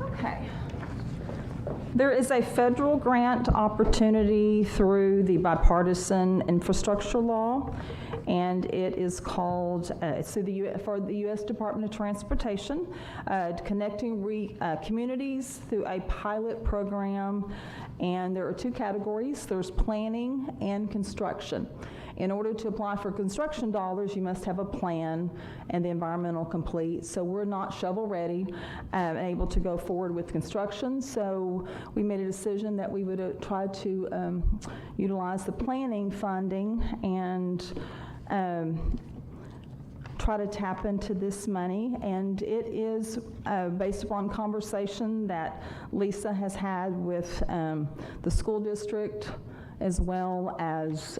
F: Okay. There is a federal grant opportunity through the bipartisan infrastructure law, and it is called, it's through for the U.S. Department of Transportation, connecting communities through a pilot program, and there are two categories. There's planning and construction. In order to apply for construction dollars, you must have a plan and the environmental complete. So we're not shovel-ready and able to go forward with construction. So we made a decision that we would try to utilize the planning funding and try to tap into this money. And it is based upon conversation that Lisa has had with the school district, as well as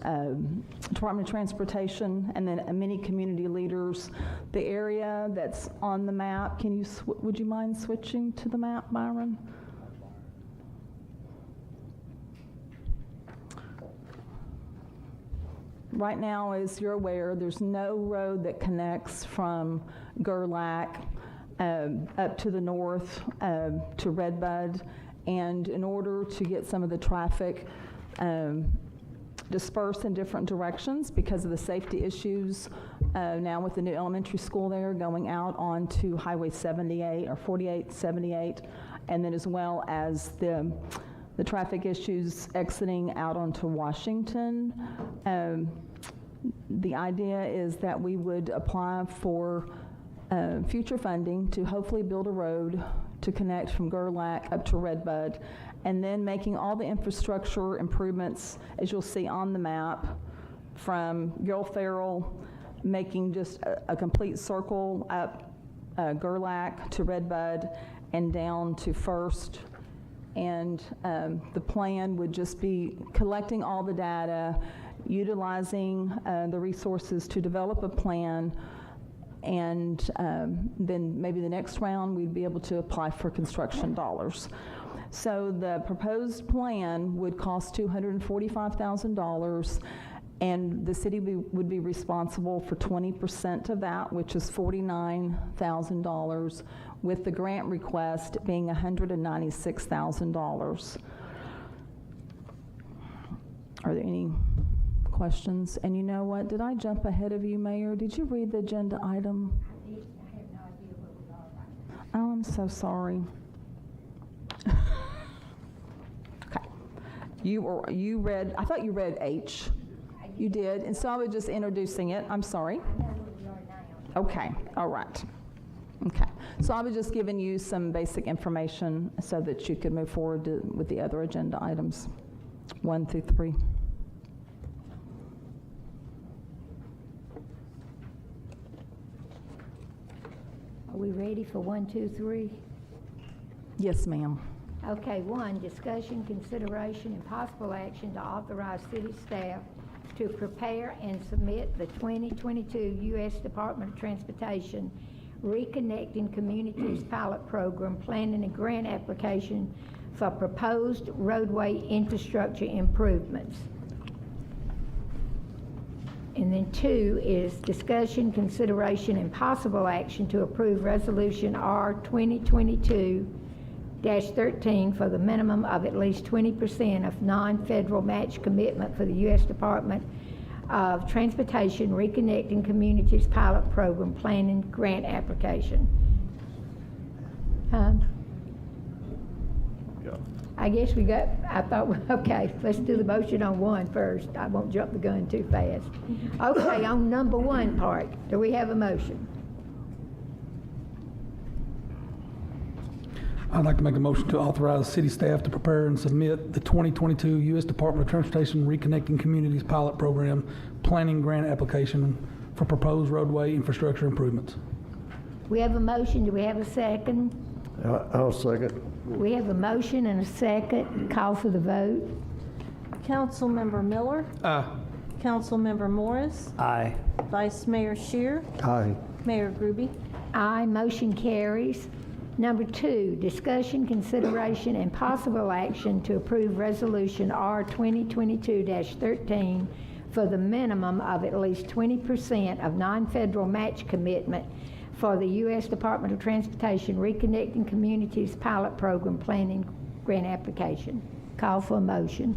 F: Department of Transportation, and then many community leaders. The area that's on the map, would you mind switching to the map, Byron? Right now, as you're aware, there's no road that connects from Gerlach up to the north to Redbud, and in order to get some of the traffic dispersed in different directions because of the safety issues now with the new elementary school there going out onto Highway 78 or 4878, and then as well as the traffic issues exiting out onto Washington. The idea is that we would apply for future funding to hopefully build a road to connect from Gerlach up to Redbud, and then making all the infrastructure improvements, as you'll see on the map, from Gerald Farrell, making just a complete circle up Gerlach to Redbud and down to First. And the plan would just be collecting all the data, utilizing the resources to develop a plan, and then maybe the next round we'd be able to apply for construction dollars. So the proposed plan would cost $245,000, and the city would be responsible for 20% of that, which is $49,000, with the grant request being $196,000. Are there any questions? And you know what? Did I jump ahead of you, Mayor? Did you read the agenda item?
A: I did. I have no idea what we are right now.
F: Oh, I'm so sorry. Okay. You read, I thought you read H. You did, and so I was just introducing it. I'm sorry.
A: I know where we are now.
F: Okay, all right. Okay, so I was just giving you some basic information so that you could move forward with the other agenda items, 1 through 3.
A: Are we ready for 1, 2, 3?
F: Yes, ma'am.
A: Okay, 1, discussion, consideration, and possible action to authorize city staff to prepare and submit the 2022 U.S. Department of Transportation Reconnecting Communities Pilot Program planning and grant application for proposed roadway infrastructure improvements. And then 2 is discussion, consideration, and possible action to approve Resolution R 2022-13 for the minimum of at least 20% of non-federal match commitment for the U.S. Department of Transportation Reconnecting Communities Pilot Program Planning Grant Application.
N: Yeah.
A: I guess I thought, okay, let's do the motion on 1 first. I won't jump the gun too fast. Okay, on number 1 part, do we have a motion?
C: I'd like to make a motion to authorize city staff to prepare and submit the 2022 U.S. Department of Transportation Reconnecting Communities Pilot Program Planning Grant Application for proposed roadway infrastructure improvements.
A: We have a motion, do we have a second?
G: I'll second.
A: We have a motion and a second. Call for the vote.
D: Councilmember Miller,
C: Aye.
D: Councilmember Morris,
H: Aye.
D: Vice Mayor Shear,
G: Aye.
D: Mayor Groby.
A: Aye, motion carries. Number 2, discussion, consideration, and possible action to approve Resolution R 2022-13 for the minimum of at least 20% of non-federal match commitment for the U.S. Department of Transportation Reconnecting Communities Pilot Program Planning Grant Application. Call for a motion.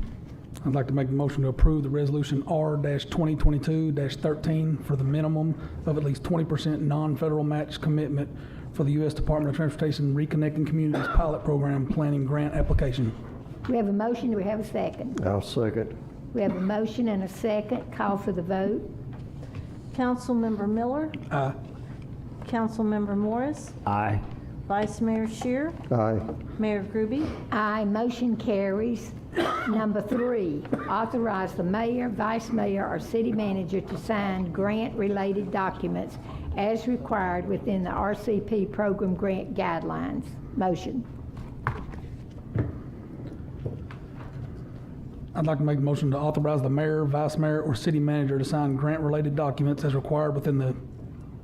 C: I'd like to make a motion to approve the resolution R-2022-13 for the minimum of at least 20% non-federal match commitment for the U.S. Department of Transportation Reconnecting Communities Pilot Program Planning Grant Application.
A: We have a motion. Do we have a second?
G: I'll second.
A: We have a motion and a second. Call for the vote.
D: Councilmember Miller,
C: Aye.
D: Councilmember Morris,
H: Aye.
D: Vice Mayor Shear,
G: Aye.
D: Mayor Groby.
A: Aye, motion carries. Number 3, authorize the mayor, vice mayor, or city manager to sign grant-related documents as required within the RCP program grant guidelines. Motion.
C: I'd like to make a motion to authorize the mayor, vice mayor, or city manager to sign grant-related documents as required within the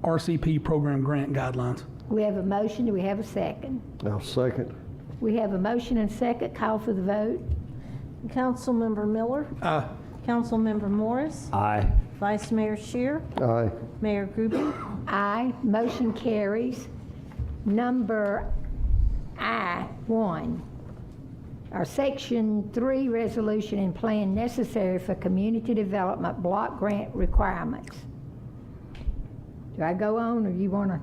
C: RCP program grant guidelines.
A: We have a motion. Do we have a second?
G: I'll second.
A: We have a motion and second. Call for the vote.
D: Councilmember Miller,
C: Aye.
D: Councilmember Morris,
H: Aye.
D: Vice Mayor Shear,
G: Aye.
D: Mayor Groby.
A: Aye, motion carries. Number I-1, our Section 3 resolution and plan necessary for community development block grant requirements. Do I go on, or you want to?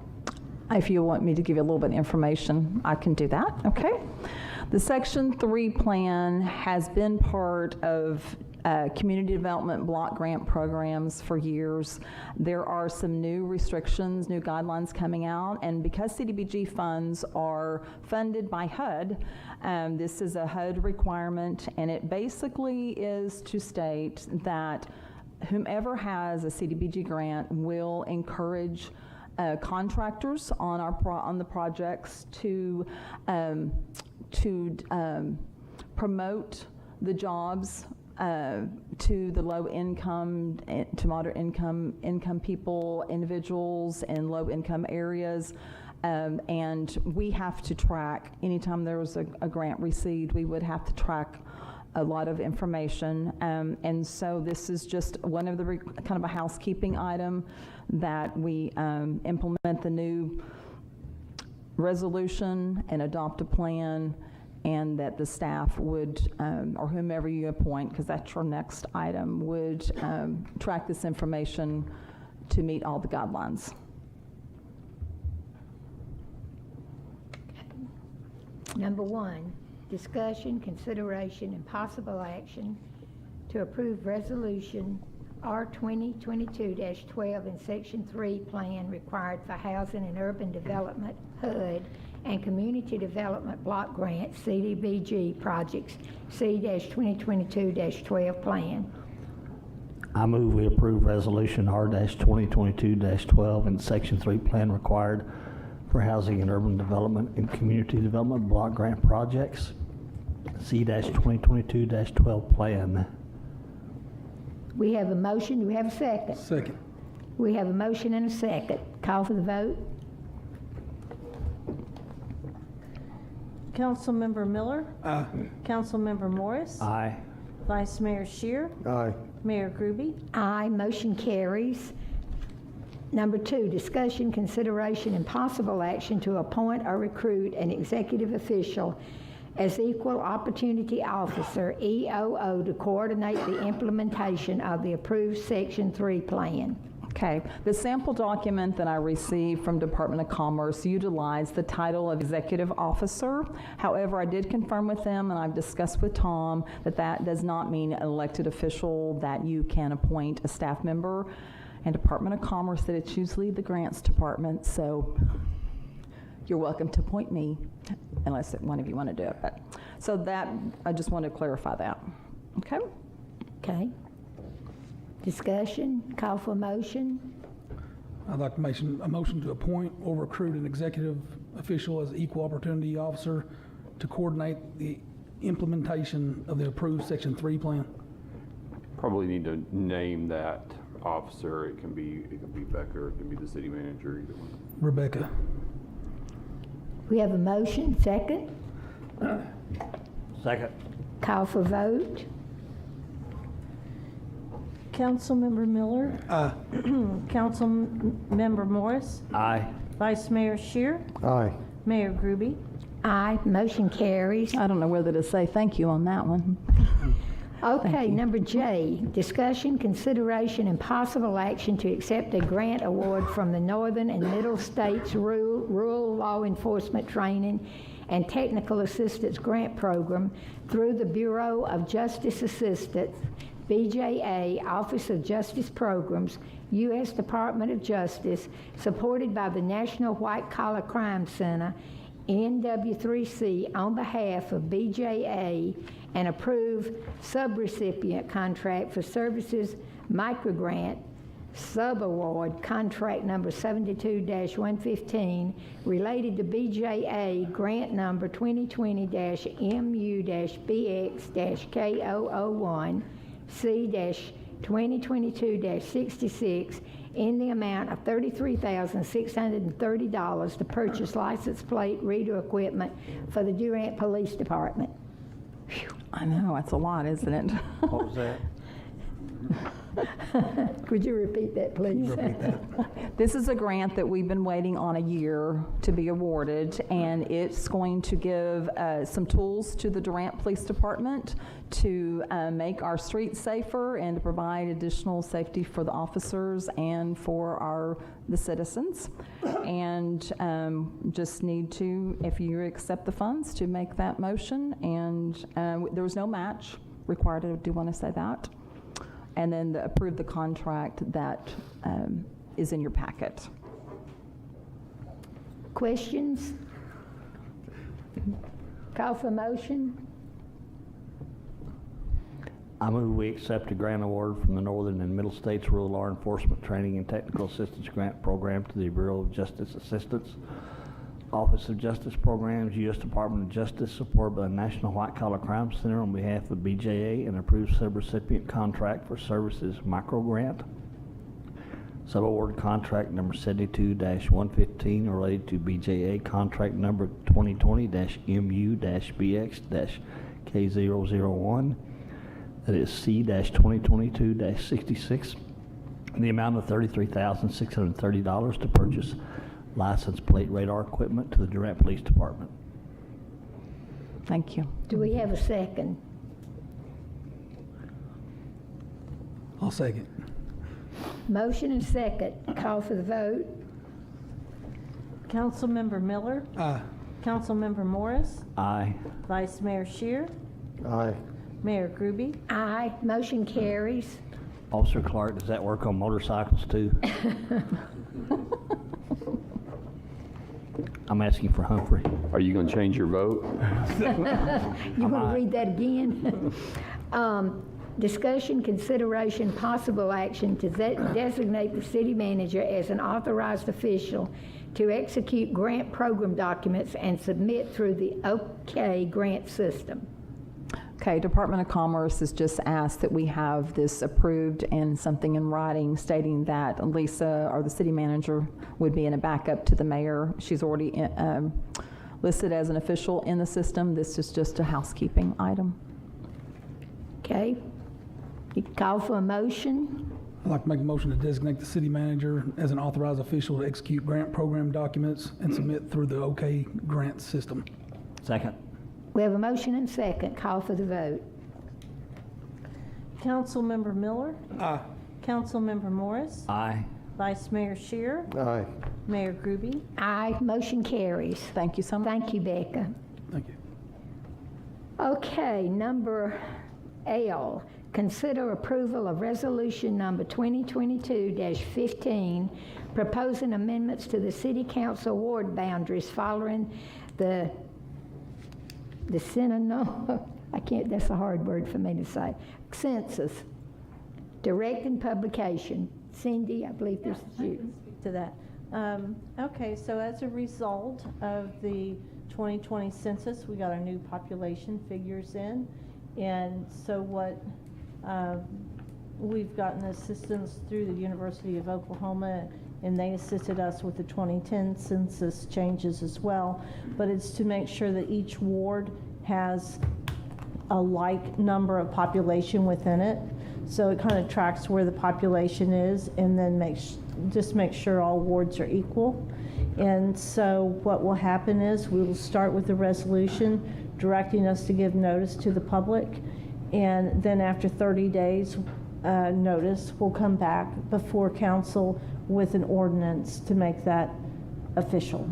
F: If you want me to give you a little bit of information, I can do that, okay? The Section 3 plan has been part of community development block grant programs for years. There are some new restrictions, new guidelines coming out, and because CDBG funds are funded by HUD, this is a HUD requirement, and it basically is to state that whomever has a CDBG grant will encourage contractors on the projects to promote the jobs to the low income to moderate income people, individuals in low income areas. And we have to track, anytime there was a grant received, we would have to track a lot of information. And so this is just one of the kind of a housekeeping item that we implement the new resolution and adopt a plan, and that the staff would, or whomever you appoint, because that's your next item, would track this information to meet all the guidelines.
A: Number 1, discussion, consideration, and possible action to approve resolution R-2022-12 in Section 3 plan required for housing and urban development, HUD, and community development block grant, CDBG projects, C-2022-12 plan.
H: I move we approve resolution R-2022-12 and Section 3 plan required for housing and urban development and community development block grant projects, C-2022-12 plan.
A: We have a motion. Do we have a second?
C: Second.
A: We have a motion and a second. Call for the vote.
D: Councilmember Miller,
C: Aye.
D: Councilmember Morris,
H: Aye.
D: Vice Mayor Shear,
G: Aye.
D: Mayor Groby.
A: Aye, motion carries. Number 2, discussion, consideration, and possible action to appoint or recruit an executive official as Equal Opportunity Officer, EOO, to coordinate the implementation of the approved Section 3 plan.
F: Okay, the sample document that I received from Department of Commerce utilized the title of Executive Officer. However, I did confirm with them, and I've discussed with Tom, that that does not mean an elected official, that you can appoint a staff member. And Department of Commerce said it's usually the grants department, so you're welcome to appoint me, unless one of you want to do it. But, so that, I just wanted to clarify that. Okay?
A: Okay. Discussion, call for motion.
C: I'd like to make a motion to appoint or recruit an executive official as Equal Opportunity Officer to coordinate the implementation of the approved Section 3 plan.
N: Probably need to name that officer. It can be Becker, it can be the city manager, either one.
C: Rebecca.
A: We have a motion, second.
H: Second.
A: Call for vote.
D: Councilmember Miller.
C: Aye.
D: Councilmember Morris.
H: Aye.
D: Vice Mayor Shear.
G: Aye.
D: Mayor Groby.
A: Aye, motion carries.
F: I don't know whether to say thank you on that one.
A: Okay, number J, discussion, consideration, and possible action to accept a grant award from the Northern and Middle States Rural Law Enforcement Training and Technical Assistance Grant Program through the Bureau of Justice Assistance, BJA, Office of Justice Programs, U.S. Department of Justice, supported by the National White Collar Crime Center, NW3C, on behalf of BJA, and approve subrecipient contract for services microgrant subaward contract number 72-115 related to BJA grant number 2020-MU-BX-K001 C-2022-66 in the amount of $33,630 to purchase license plate reader equipment for the Durant Police Department.
F: I know, that's a lot, isn't it?
H: What was that?
A: Could you repeat that, please?
F: This is a grant that we've been waiting on a year to be awarded, and it's going to give some tools to the Durant Police Department to make our streets safer and to provide additional safety for the officers and for the citizens. And just need to, if you accept the funds, to make that motion. And there was no match required. I do want to say that. And then approve the contract that is in your packet.
A: Questions? Call for motion.
H: I move we accept a grant award from the Northern and Middle States Rural Law Enforcement Training and Technical Assistance Grant Program to the Bureau of Justice Assistance, Office of Justice Programs, U.S. Department of Justice, supported by the National White Collar Crime Center on behalf of BJA, and approved subrecipient contract for services microgrant. Subaward contract number 72-115 related to BJA contract number 2020-MU-BX-K001, that is C-2022-66, in the amount of $33,630 to purchase license plate radar equipment to the Durant Police Department.
F: Thank you.
A: Do we have a second?
C: I'll second.
A: Motion and second. Call for the vote.
D: Councilmember Miller.
C: Aye.
D: Councilmember Morris.
H: Aye.
D: Vice Mayor Shear.
G: Aye.
D: Mayor Groby.
A: Aye. Motion carries.
H: Officer Clark, does that work on motorcycles too? I'm asking for Humphrey.
N: Are you going to change your vote?
A: You want to read that again? Discussion, consideration, possible action to designate the city manager as an authorized official to execute grant program documents and submit through the OK grant system.
F: Okay, Department of Commerce has just asked that we have this approved and something in writing stating that Lisa, or the city manager, would be in a backup to the mayor. She's already listed as an official in the system. This is just a housekeeping item.
A: Okay. You call for a motion.
C: I'd like to make a motion to designate the city manager as an authorized official to execute grant program documents and submit through the OK grant system.
H: Second.
A: We have a motion and second. Call for the vote.
D: Councilmember Miller.
C: Aye.
D: Councilmember Morris.
H: Aye.
D: Vice Mayor Shear.
G: Aye.
D: Mayor Groby.
A: Aye. Motion carries.
F: Thank you so much.
A: Thank you, Becca.
C: Thank you.
A: Okay, number L, consider approval of resolution number 2022-15, proposing amendments to the city council ward boundaries following the that's a hard word for me to say, census, directing publication. Cindy, I believe this is you.
D: I can speak to that. Okay, so as a result of the 2020 census, we got our new population figures in. And so what we've gotten assistance through the University of Oklahoma, and they assisted us with the 2010 census changes as well. But it's to make sure that each ward has a like number of population within it. So it kind of tracks where the population is and then just make sure all wards are equal. And so what will happen is we will start with a resolution directing us to give notice to the public. And then after 30 days notice, we'll come back before council with an ordinance to make that official.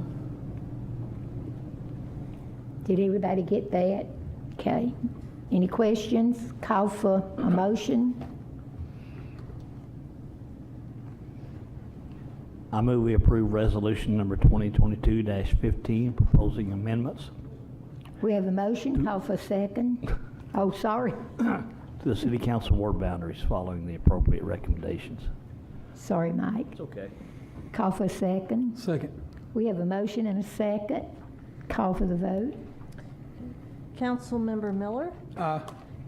A: Did everybody get that? Okay. Any questions? Call for a motion.
H: I move we approve resolution number 2022-15, proposing amendments
A: We have a motion. Call for a second. Oh, sorry.
H: to the city council ward boundaries following the appropriate recommendations.
A: Sorry, Mike.
H: It's okay.
A: Call for a second.
C: Second.
A: We have a motion and a second. Call for the vote.
D: Councilmember Miller,
C: Aye.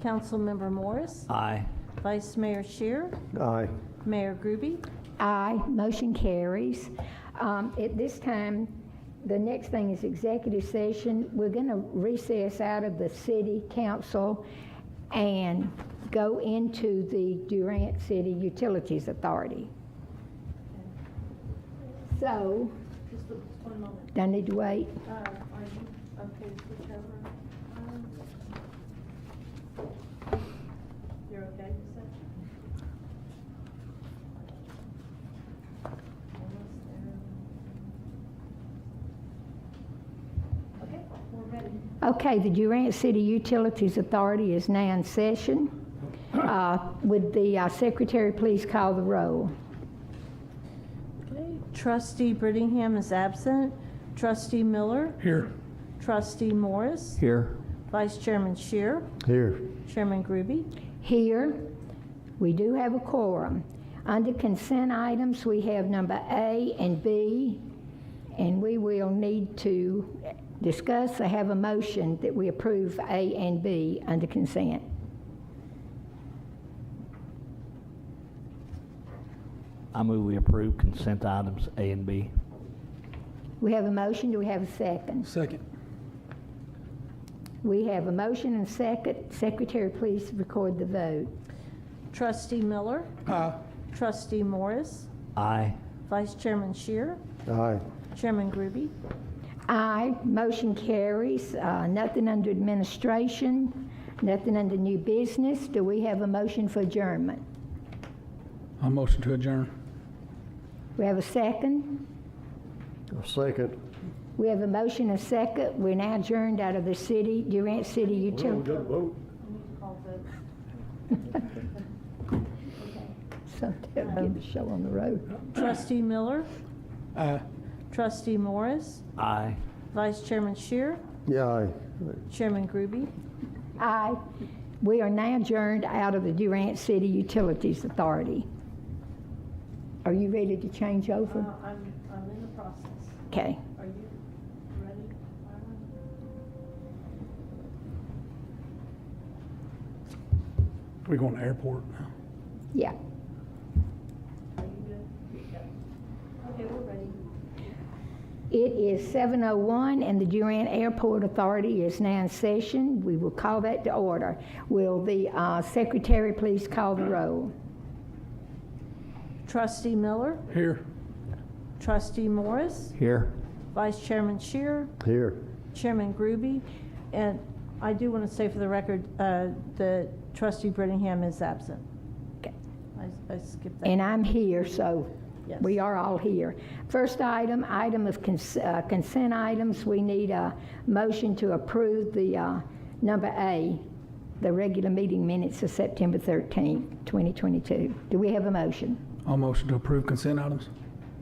D: Councilmember Morris,
H: Aye.
D: Vice Mayor Shear,
G: Aye.
D: Mayor Groby.
A: Aye, motion carries. At this time, the next thing is executive session. We're going to recess out of the city council and go into the Durant City Utilities Authority. So,
D: Just 1 moment.
A: do I need to wait?
D: Are you okay to switch over? You're okay, you said? Okay, we're ready.
A: Okay, the Durant City Utilities Authority is now in session. Would the secretary please call the roll?
D: Okay. Trustee Brittingham is absent. Trustee Miller,
C: Here.
D: Trustee Morris,
H: Here.
D: Vice Chairman Shear,
G: Here.
D: Chairman Groby.
A: Here, we do have a quorum. Under consent items, we have number A and B, and we will need to discuss. I have a motion that we approve A and B under consent.
H: I move we approve consent items A and B.
A: We have a motion. Do we have a second?
C: Second.
A: We have a motion and second. Secretary, please record the vote.
D: Trustee Miller,
C: Aye.
D: Trustee Morris,
H: Aye.
D: Vice Chairman Shear,
G: Aye.
D: Chairman Groby.
A: Aye, motion carries. Nothing under administration, nothing under new business. Do we have a motion for adjournment?
C: I'll motion to adjourn.
A: We have a second.
G: Second.
A: We have a motion and a second. We're now adjourned out of the city, Durant City Utility.
G: vote.
A: Sometime get the show on the road.
D: Trustee Miller,
C: Aye.
D: Trustee Morris,
H: Aye.
D: Vice Chairman Shear,
G: Yeah, aye.
D: Chairman Groby.
A: Aye. We are now adjourned out of the Durant City Utilities Authority. Are you ready to change over?
D: I'm in the process.
A: Okay.
D: Are you ready, Myron?
C: We going to airport now?
A: Yeah.
D: Are you good? Okay, we're ready.
A: It is 7:01 and the Durant Airport Authority is now in session. We will call that to order. Will the secretary please call the roll?
D: Trustee Miller,
C: Here.
D: Trustee Morris,
H: Here.
D: Vice Chairman Shear,
G: Here.
D: Chairman Groby, and I do want to say for the record, the Trustee Brittingham is absent.
A: Okay.
D: I skipped that.
A: And I'm here, so
D: Yes.
A: we are all here. First item of consent items, we need a motion to approve the number A, the regular meeting minutes of September 13th, 2022. Do we have a motion?
C: I'll motion to approve consent items.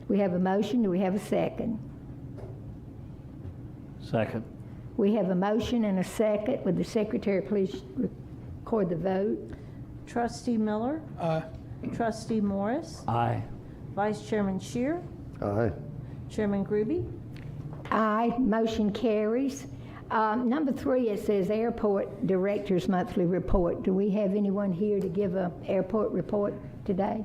A: We have a motion. Do we have a second?
H: Second.
A: We have a motion and a second. Would the secretary please record the vote?
D: Trustee Miller,
C: Aye.
D: Trustee Morris,
H: Aye.
D: Vice Chairman Shear,
G: Aye.
D: Chairman Groby.
A: Aye. Motion carries. Number 3, it says Airport Director's Monthly Report. Do we have anyone here to give an airport report today?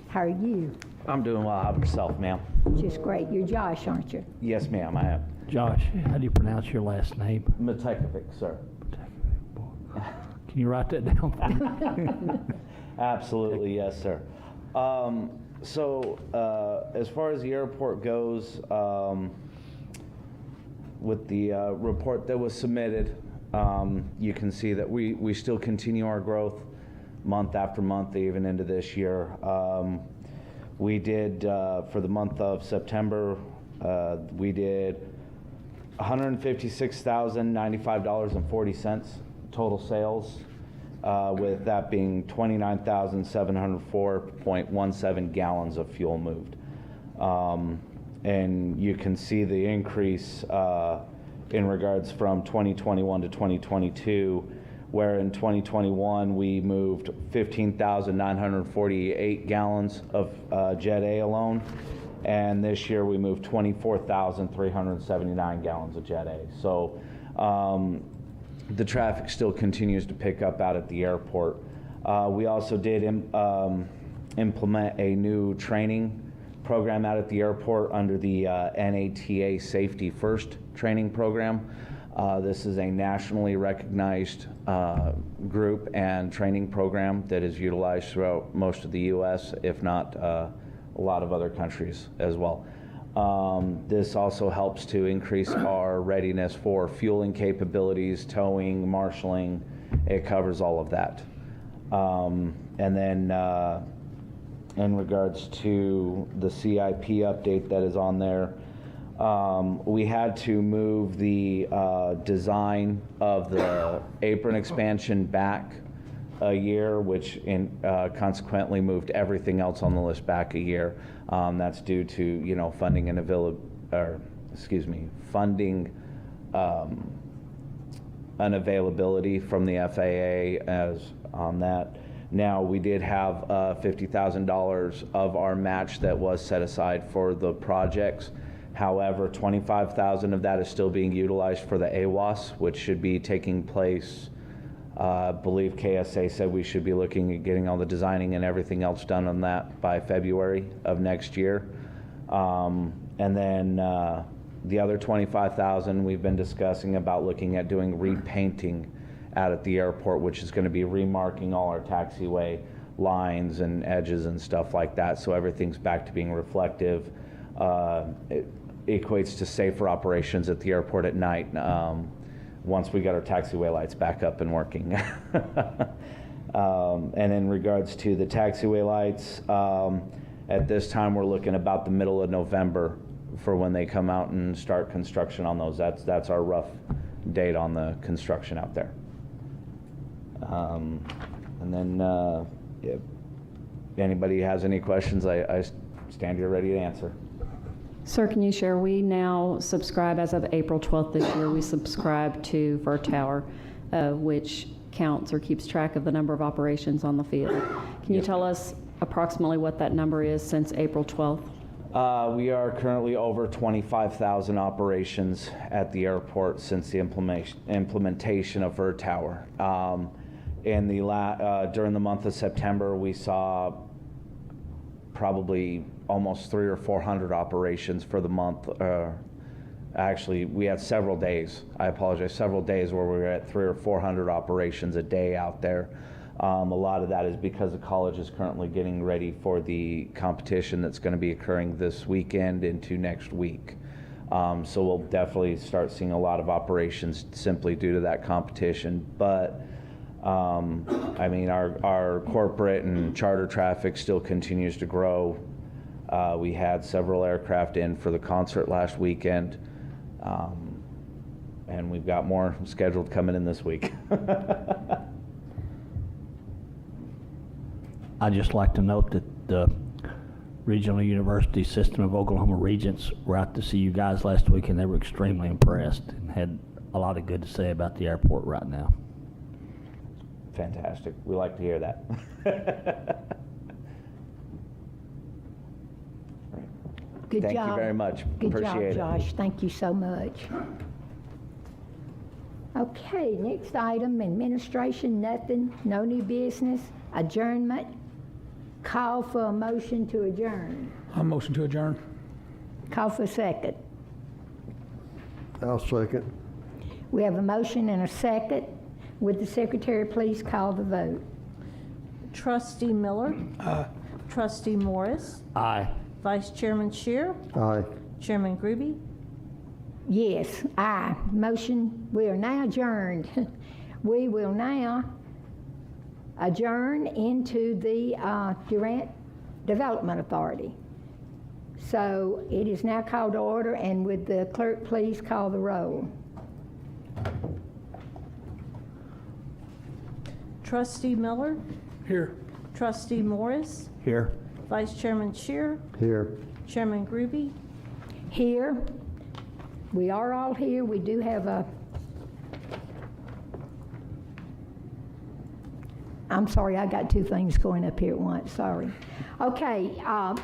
A: How are you?
Q: I'm doing well. How about yourself, ma'am?
A: Just great. You're Josh, aren't you?
Q: Yes, ma'am, I am.
H: Josh, how do you pronounce your last name?
Q: Matekovic, sir.
H: Can you write that down?
Q: Absolutely, yes, sir. As far as the airport goes, with the report that was submitted, you can see that we still continue our growth month after month, even into this year. We did, for the month of September, we did $156,095.40 total sales, with that being 29,704.17 gallons of fuel moved. And you can see the increase in regards from 2021 to 2022, where in 2021 we moved 15,948 gallons of Jet A alone, and this year we moved 24,379 gallons of Jet A. So the traffic still continues to pick up out at the airport. We also did implement a new training program out at the airport under the NATA Safety First training program. This is a nationally recognized group and training program that is utilized throughout most of the U.S., if not a lot of other countries as well. This also helps to increase our readiness for fueling capabilities, towing, marshaling. It covers all of that. And then in regards to the CIP update that is on there, we had to move the design of the apron expansion back a year, which consequently moved everything else on the list back a year. That's due to funding and funding unavailability from the FAA as on that. Now, we did have $50,000 of our match that was set aside for the projects. However, $25,000 of that is still being utilized for the AWAS, which should be taking place. I believe KSA said we should be looking at getting all the designing and everything else done on that by February of next year. And then the other $25,000 we've been discussing about looking at doing repainting out at the airport, which is going to be remarking all our taxiway lines and edges and stuff like that, so everything's back to being reflective. It equates to safer operations at the airport at night once we got our taxiway lights back up and working. And in regards to the taxiway lights, at this time we're looking about the middle of November for when they come out and start construction on those. That's our rough date on the construction out there. And then if anybody has any questions, I stand here ready to answer.
I: Sir, can you share, we now subscribe, as of April 12th this year, we subscribe to VirTower, which counts or keeps track of the number of operations on the field. Can you tell us approximately what that number is since April 12th?
Q: We are currently over 25,000 operations at the airport since the implementation of VirTower. During the month of September, we saw probably almost 300 or 400 operations for the month. Actually, we had several days, several days where we were at 300 or 400 operations a day out there. A lot of that is because the college is currently getting ready for the competition that's going to be occurring this weekend into next week. So we'll definitely start seeing a lot of operations simply due to that competition. But I mean, our corporate and charter traffic still continues to grow. We had several aircraft in for the concert last weekend, and we've got more scheduled coming in this week.
H: I'd just like to note that the Regional University System of Oklahoma Regents were out to see you guys last week, and they were extremely impressed and had a lot of good to say about the airport right now.
Q: Fantastic. We like to hear that.
A: Good job.
Q: Thank you very much.
A: Good
Q: Appreciate
A: job, Josh. Thank you so much. Okay, next item, administration, nothing, no new business, adjournment. Call for a motion to adjourn.
C: I motion to adjourn.
A: Call for a second.
G: I'll second.
A: We have a motion and a second. Would the secretary please call the vote?
D: Trustee Miller. Trustee Morris.
H: Aye.
D: Vice Chairman Shear.
G: Aye.
D: Chairman Groby.
A: Yes, aye. Motion, we are now adjourned. We will now adjourn into the Durant Development Authority. So it is now called to order, and would the clerk please call the roll?
D: Trustee Miller.
C: Here.
D: Trustee Morris.
H: Here.
D: Vice Chairman Shear.
G: Here.
D: Chairman Groby.
A: Here. We are all here. We do have a, I'm sorry, I got two things going up here at once, sorry. Okay,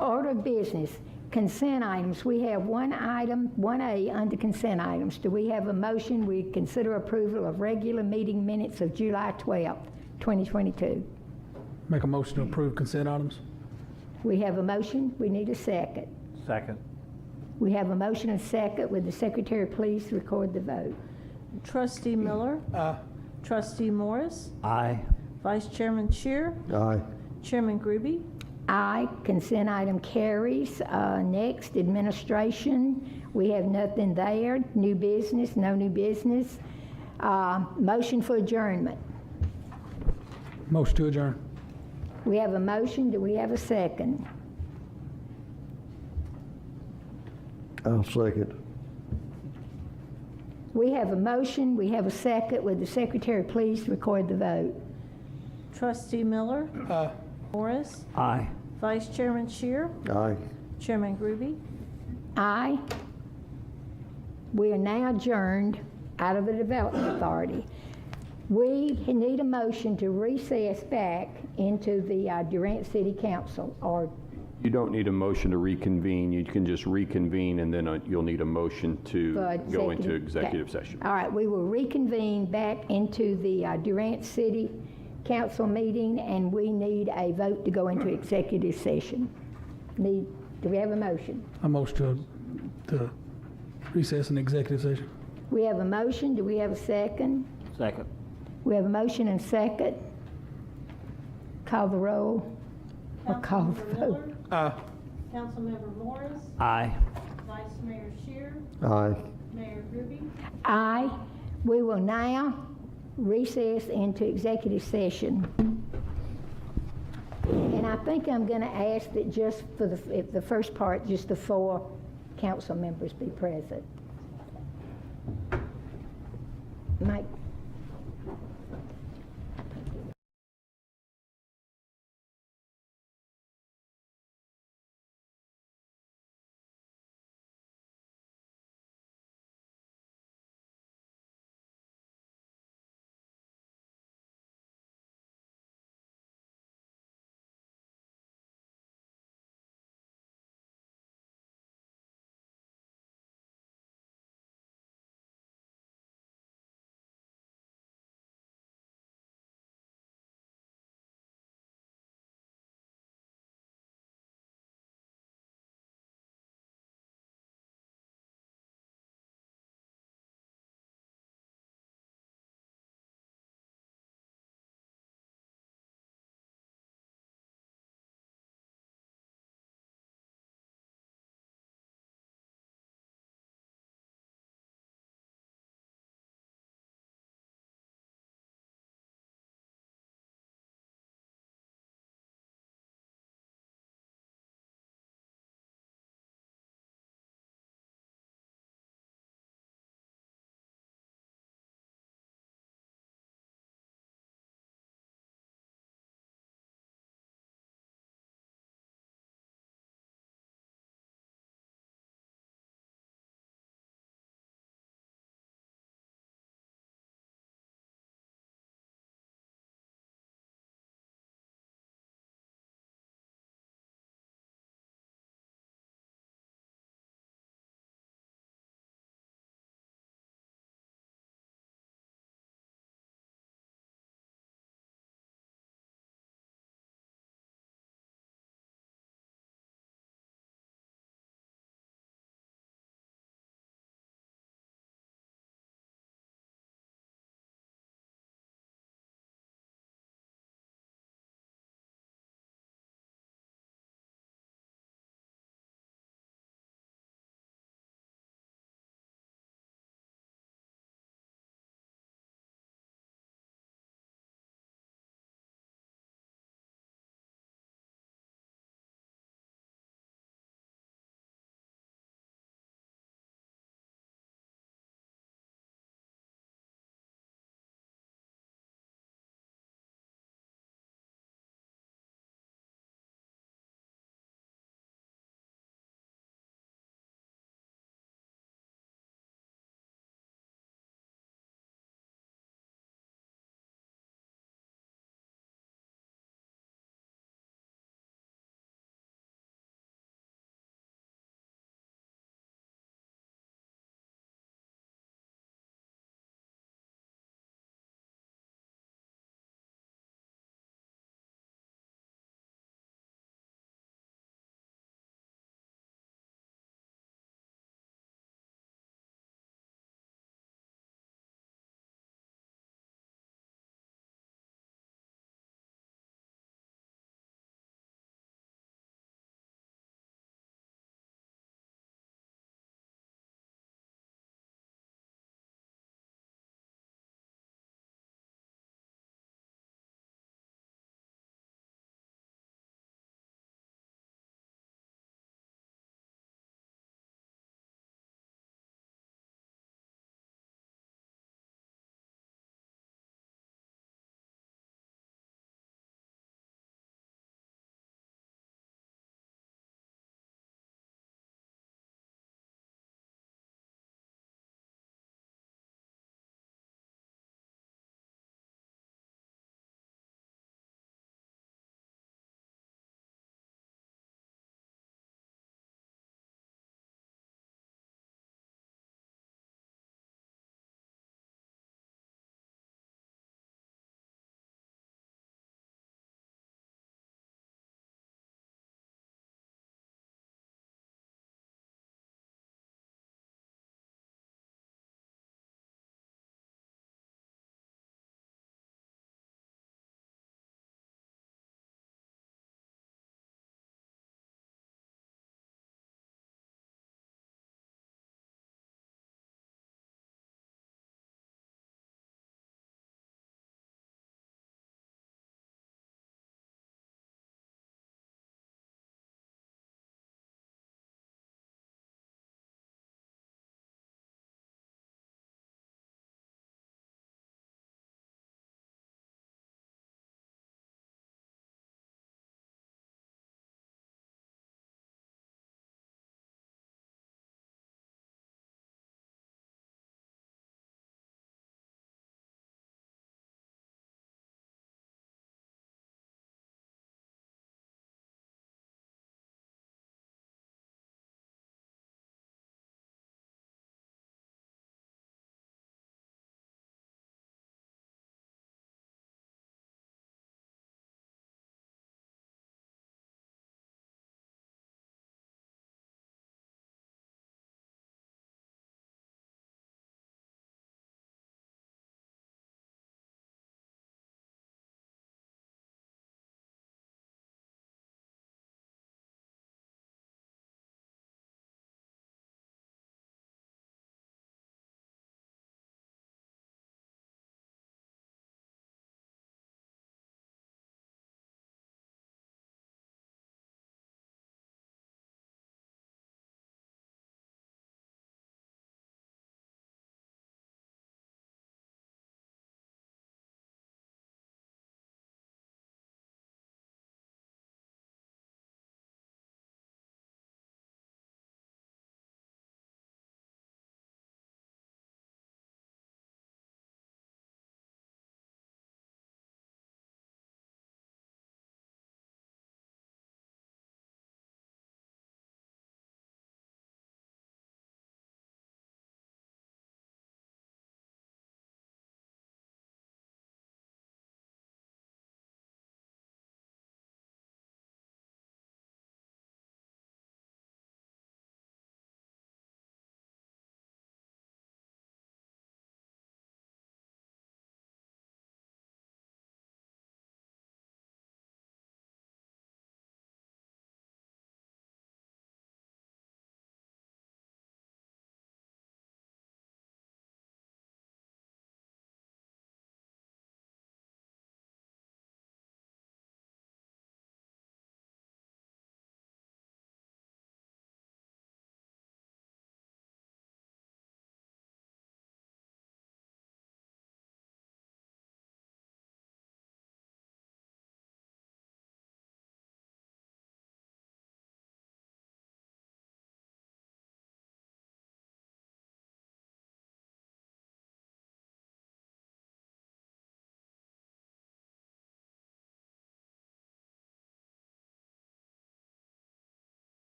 A: order of business, consent items. We have one item, 1A under consent items. Do we have a motion? We consider approval of regular meeting minutes of July 12th, 2022.
C: Make a motion to approve consent items.
A: We have a motion. We need a second.
H: Second.
A: We have a motion and second. Would the secretary please record the vote?
D: Trustee Miller. Trustee Morris.
H: Aye.
D: Vice Chairman Shear.
G: Aye.
D: Chairman Groby.
A: Aye. Consent item carries. Next, administration. We have nothing there. New business, no new business. Motion for adjournment.
C: Motion to adjourn.
A: We have a motion. Do we have a second?
G: I'll second.
A: We have a motion. We have a second. Would the secretary please record the vote?
D: Trustee Miller. Morris.
H: Aye.
D: Vice Chairman Shear.
G: Aye.
D: Chairman Groby.
A: Aye. We are now adjourned out of the Development Authority. We need a motion to recess back into the Durant City Council, or
N: You don't need a motion to reconvene. You can just reconvene, and then you'll need a motion to
A: for
N: go into
A: executive-
N: executive
A: okay.
N: session.
A: All right, we will reconvene back into the Durant City Council meeting, and we need a vote to go into executive session. Do we have a motion?
C: A motion to recess in executive session.
A: We have a motion. Do we have a second?
H: Second.
A: We have a motion and second. Call the roll. Or call the
D: Councilmember
A: vote.
D: Miller. Councilmember Morris.
H: Aye.
D: Vice Mayor Shear.
G: Aye.
D: Mayor Groby.
A: Aye. We will now recess into executive session. And I think I'm going to ask that just for the first part, just the 4 council members be present. Mike.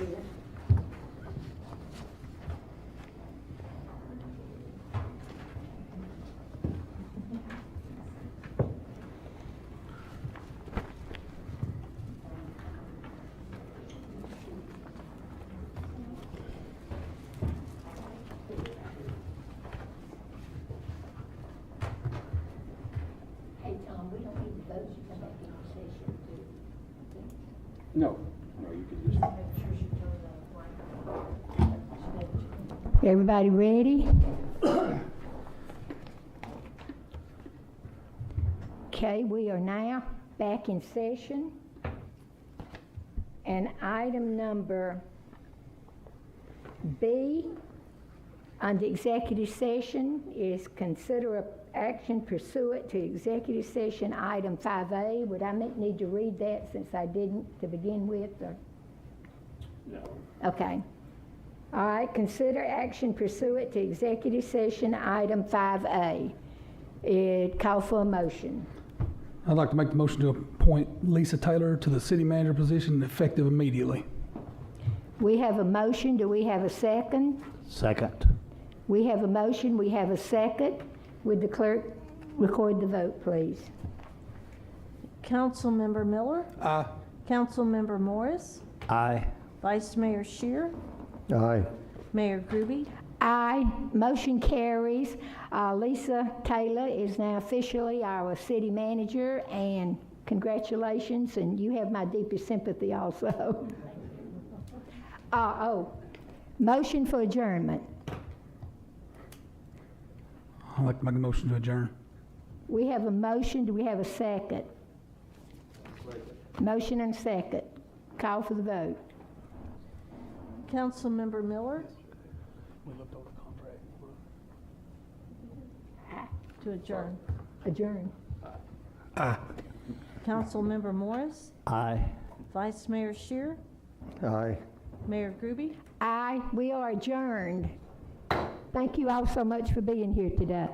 A: here. Hey, Tom, we don't need to vote, you come back into session too.
N: No, you could just.
A: Everybody ready? Okay, we are now back in session. And item number B on the executive session is consider action pursuant to executive session item 5A. Would I need to read that since I didn't to begin with? Or?
N: No.
A: Okay. All right, consider action pursuant to executive session item 5A. It call for a motion.
C: I'd like to make the motion to appoint Lisa Taylor to the city manager position effective immediately.
A: We have a motion. Do we have a second?
H: Second.
A: We have a motion. We have a second. Would the clerk record the vote, please?
D: Councilmember Miller?
C: Aye.
D: Councilmember Morris?
H: Aye.
D: Vice Mayor Shear?
G: Aye.
D: Mayor Groby?
A: Aye. Motion carries. Lisa Taylor is now officially our city manager, and congratulations, and you have my deepest sympathy also. Motion for adjournment.
C: I'd like to make a motion to adjourn.
A: We have a motion. Do we have a second? Motion and second. Call for the vote.
D: Councilmember Miller? To adjourn.
A: Adjourn.
C: Aye.
D: Councilmember Morris?
H: Aye.
D: Vice Mayor Shear?
G: Aye.
D: Mayor Groby?
A: Aye. We are adjourned. Thank you all so much for being here today.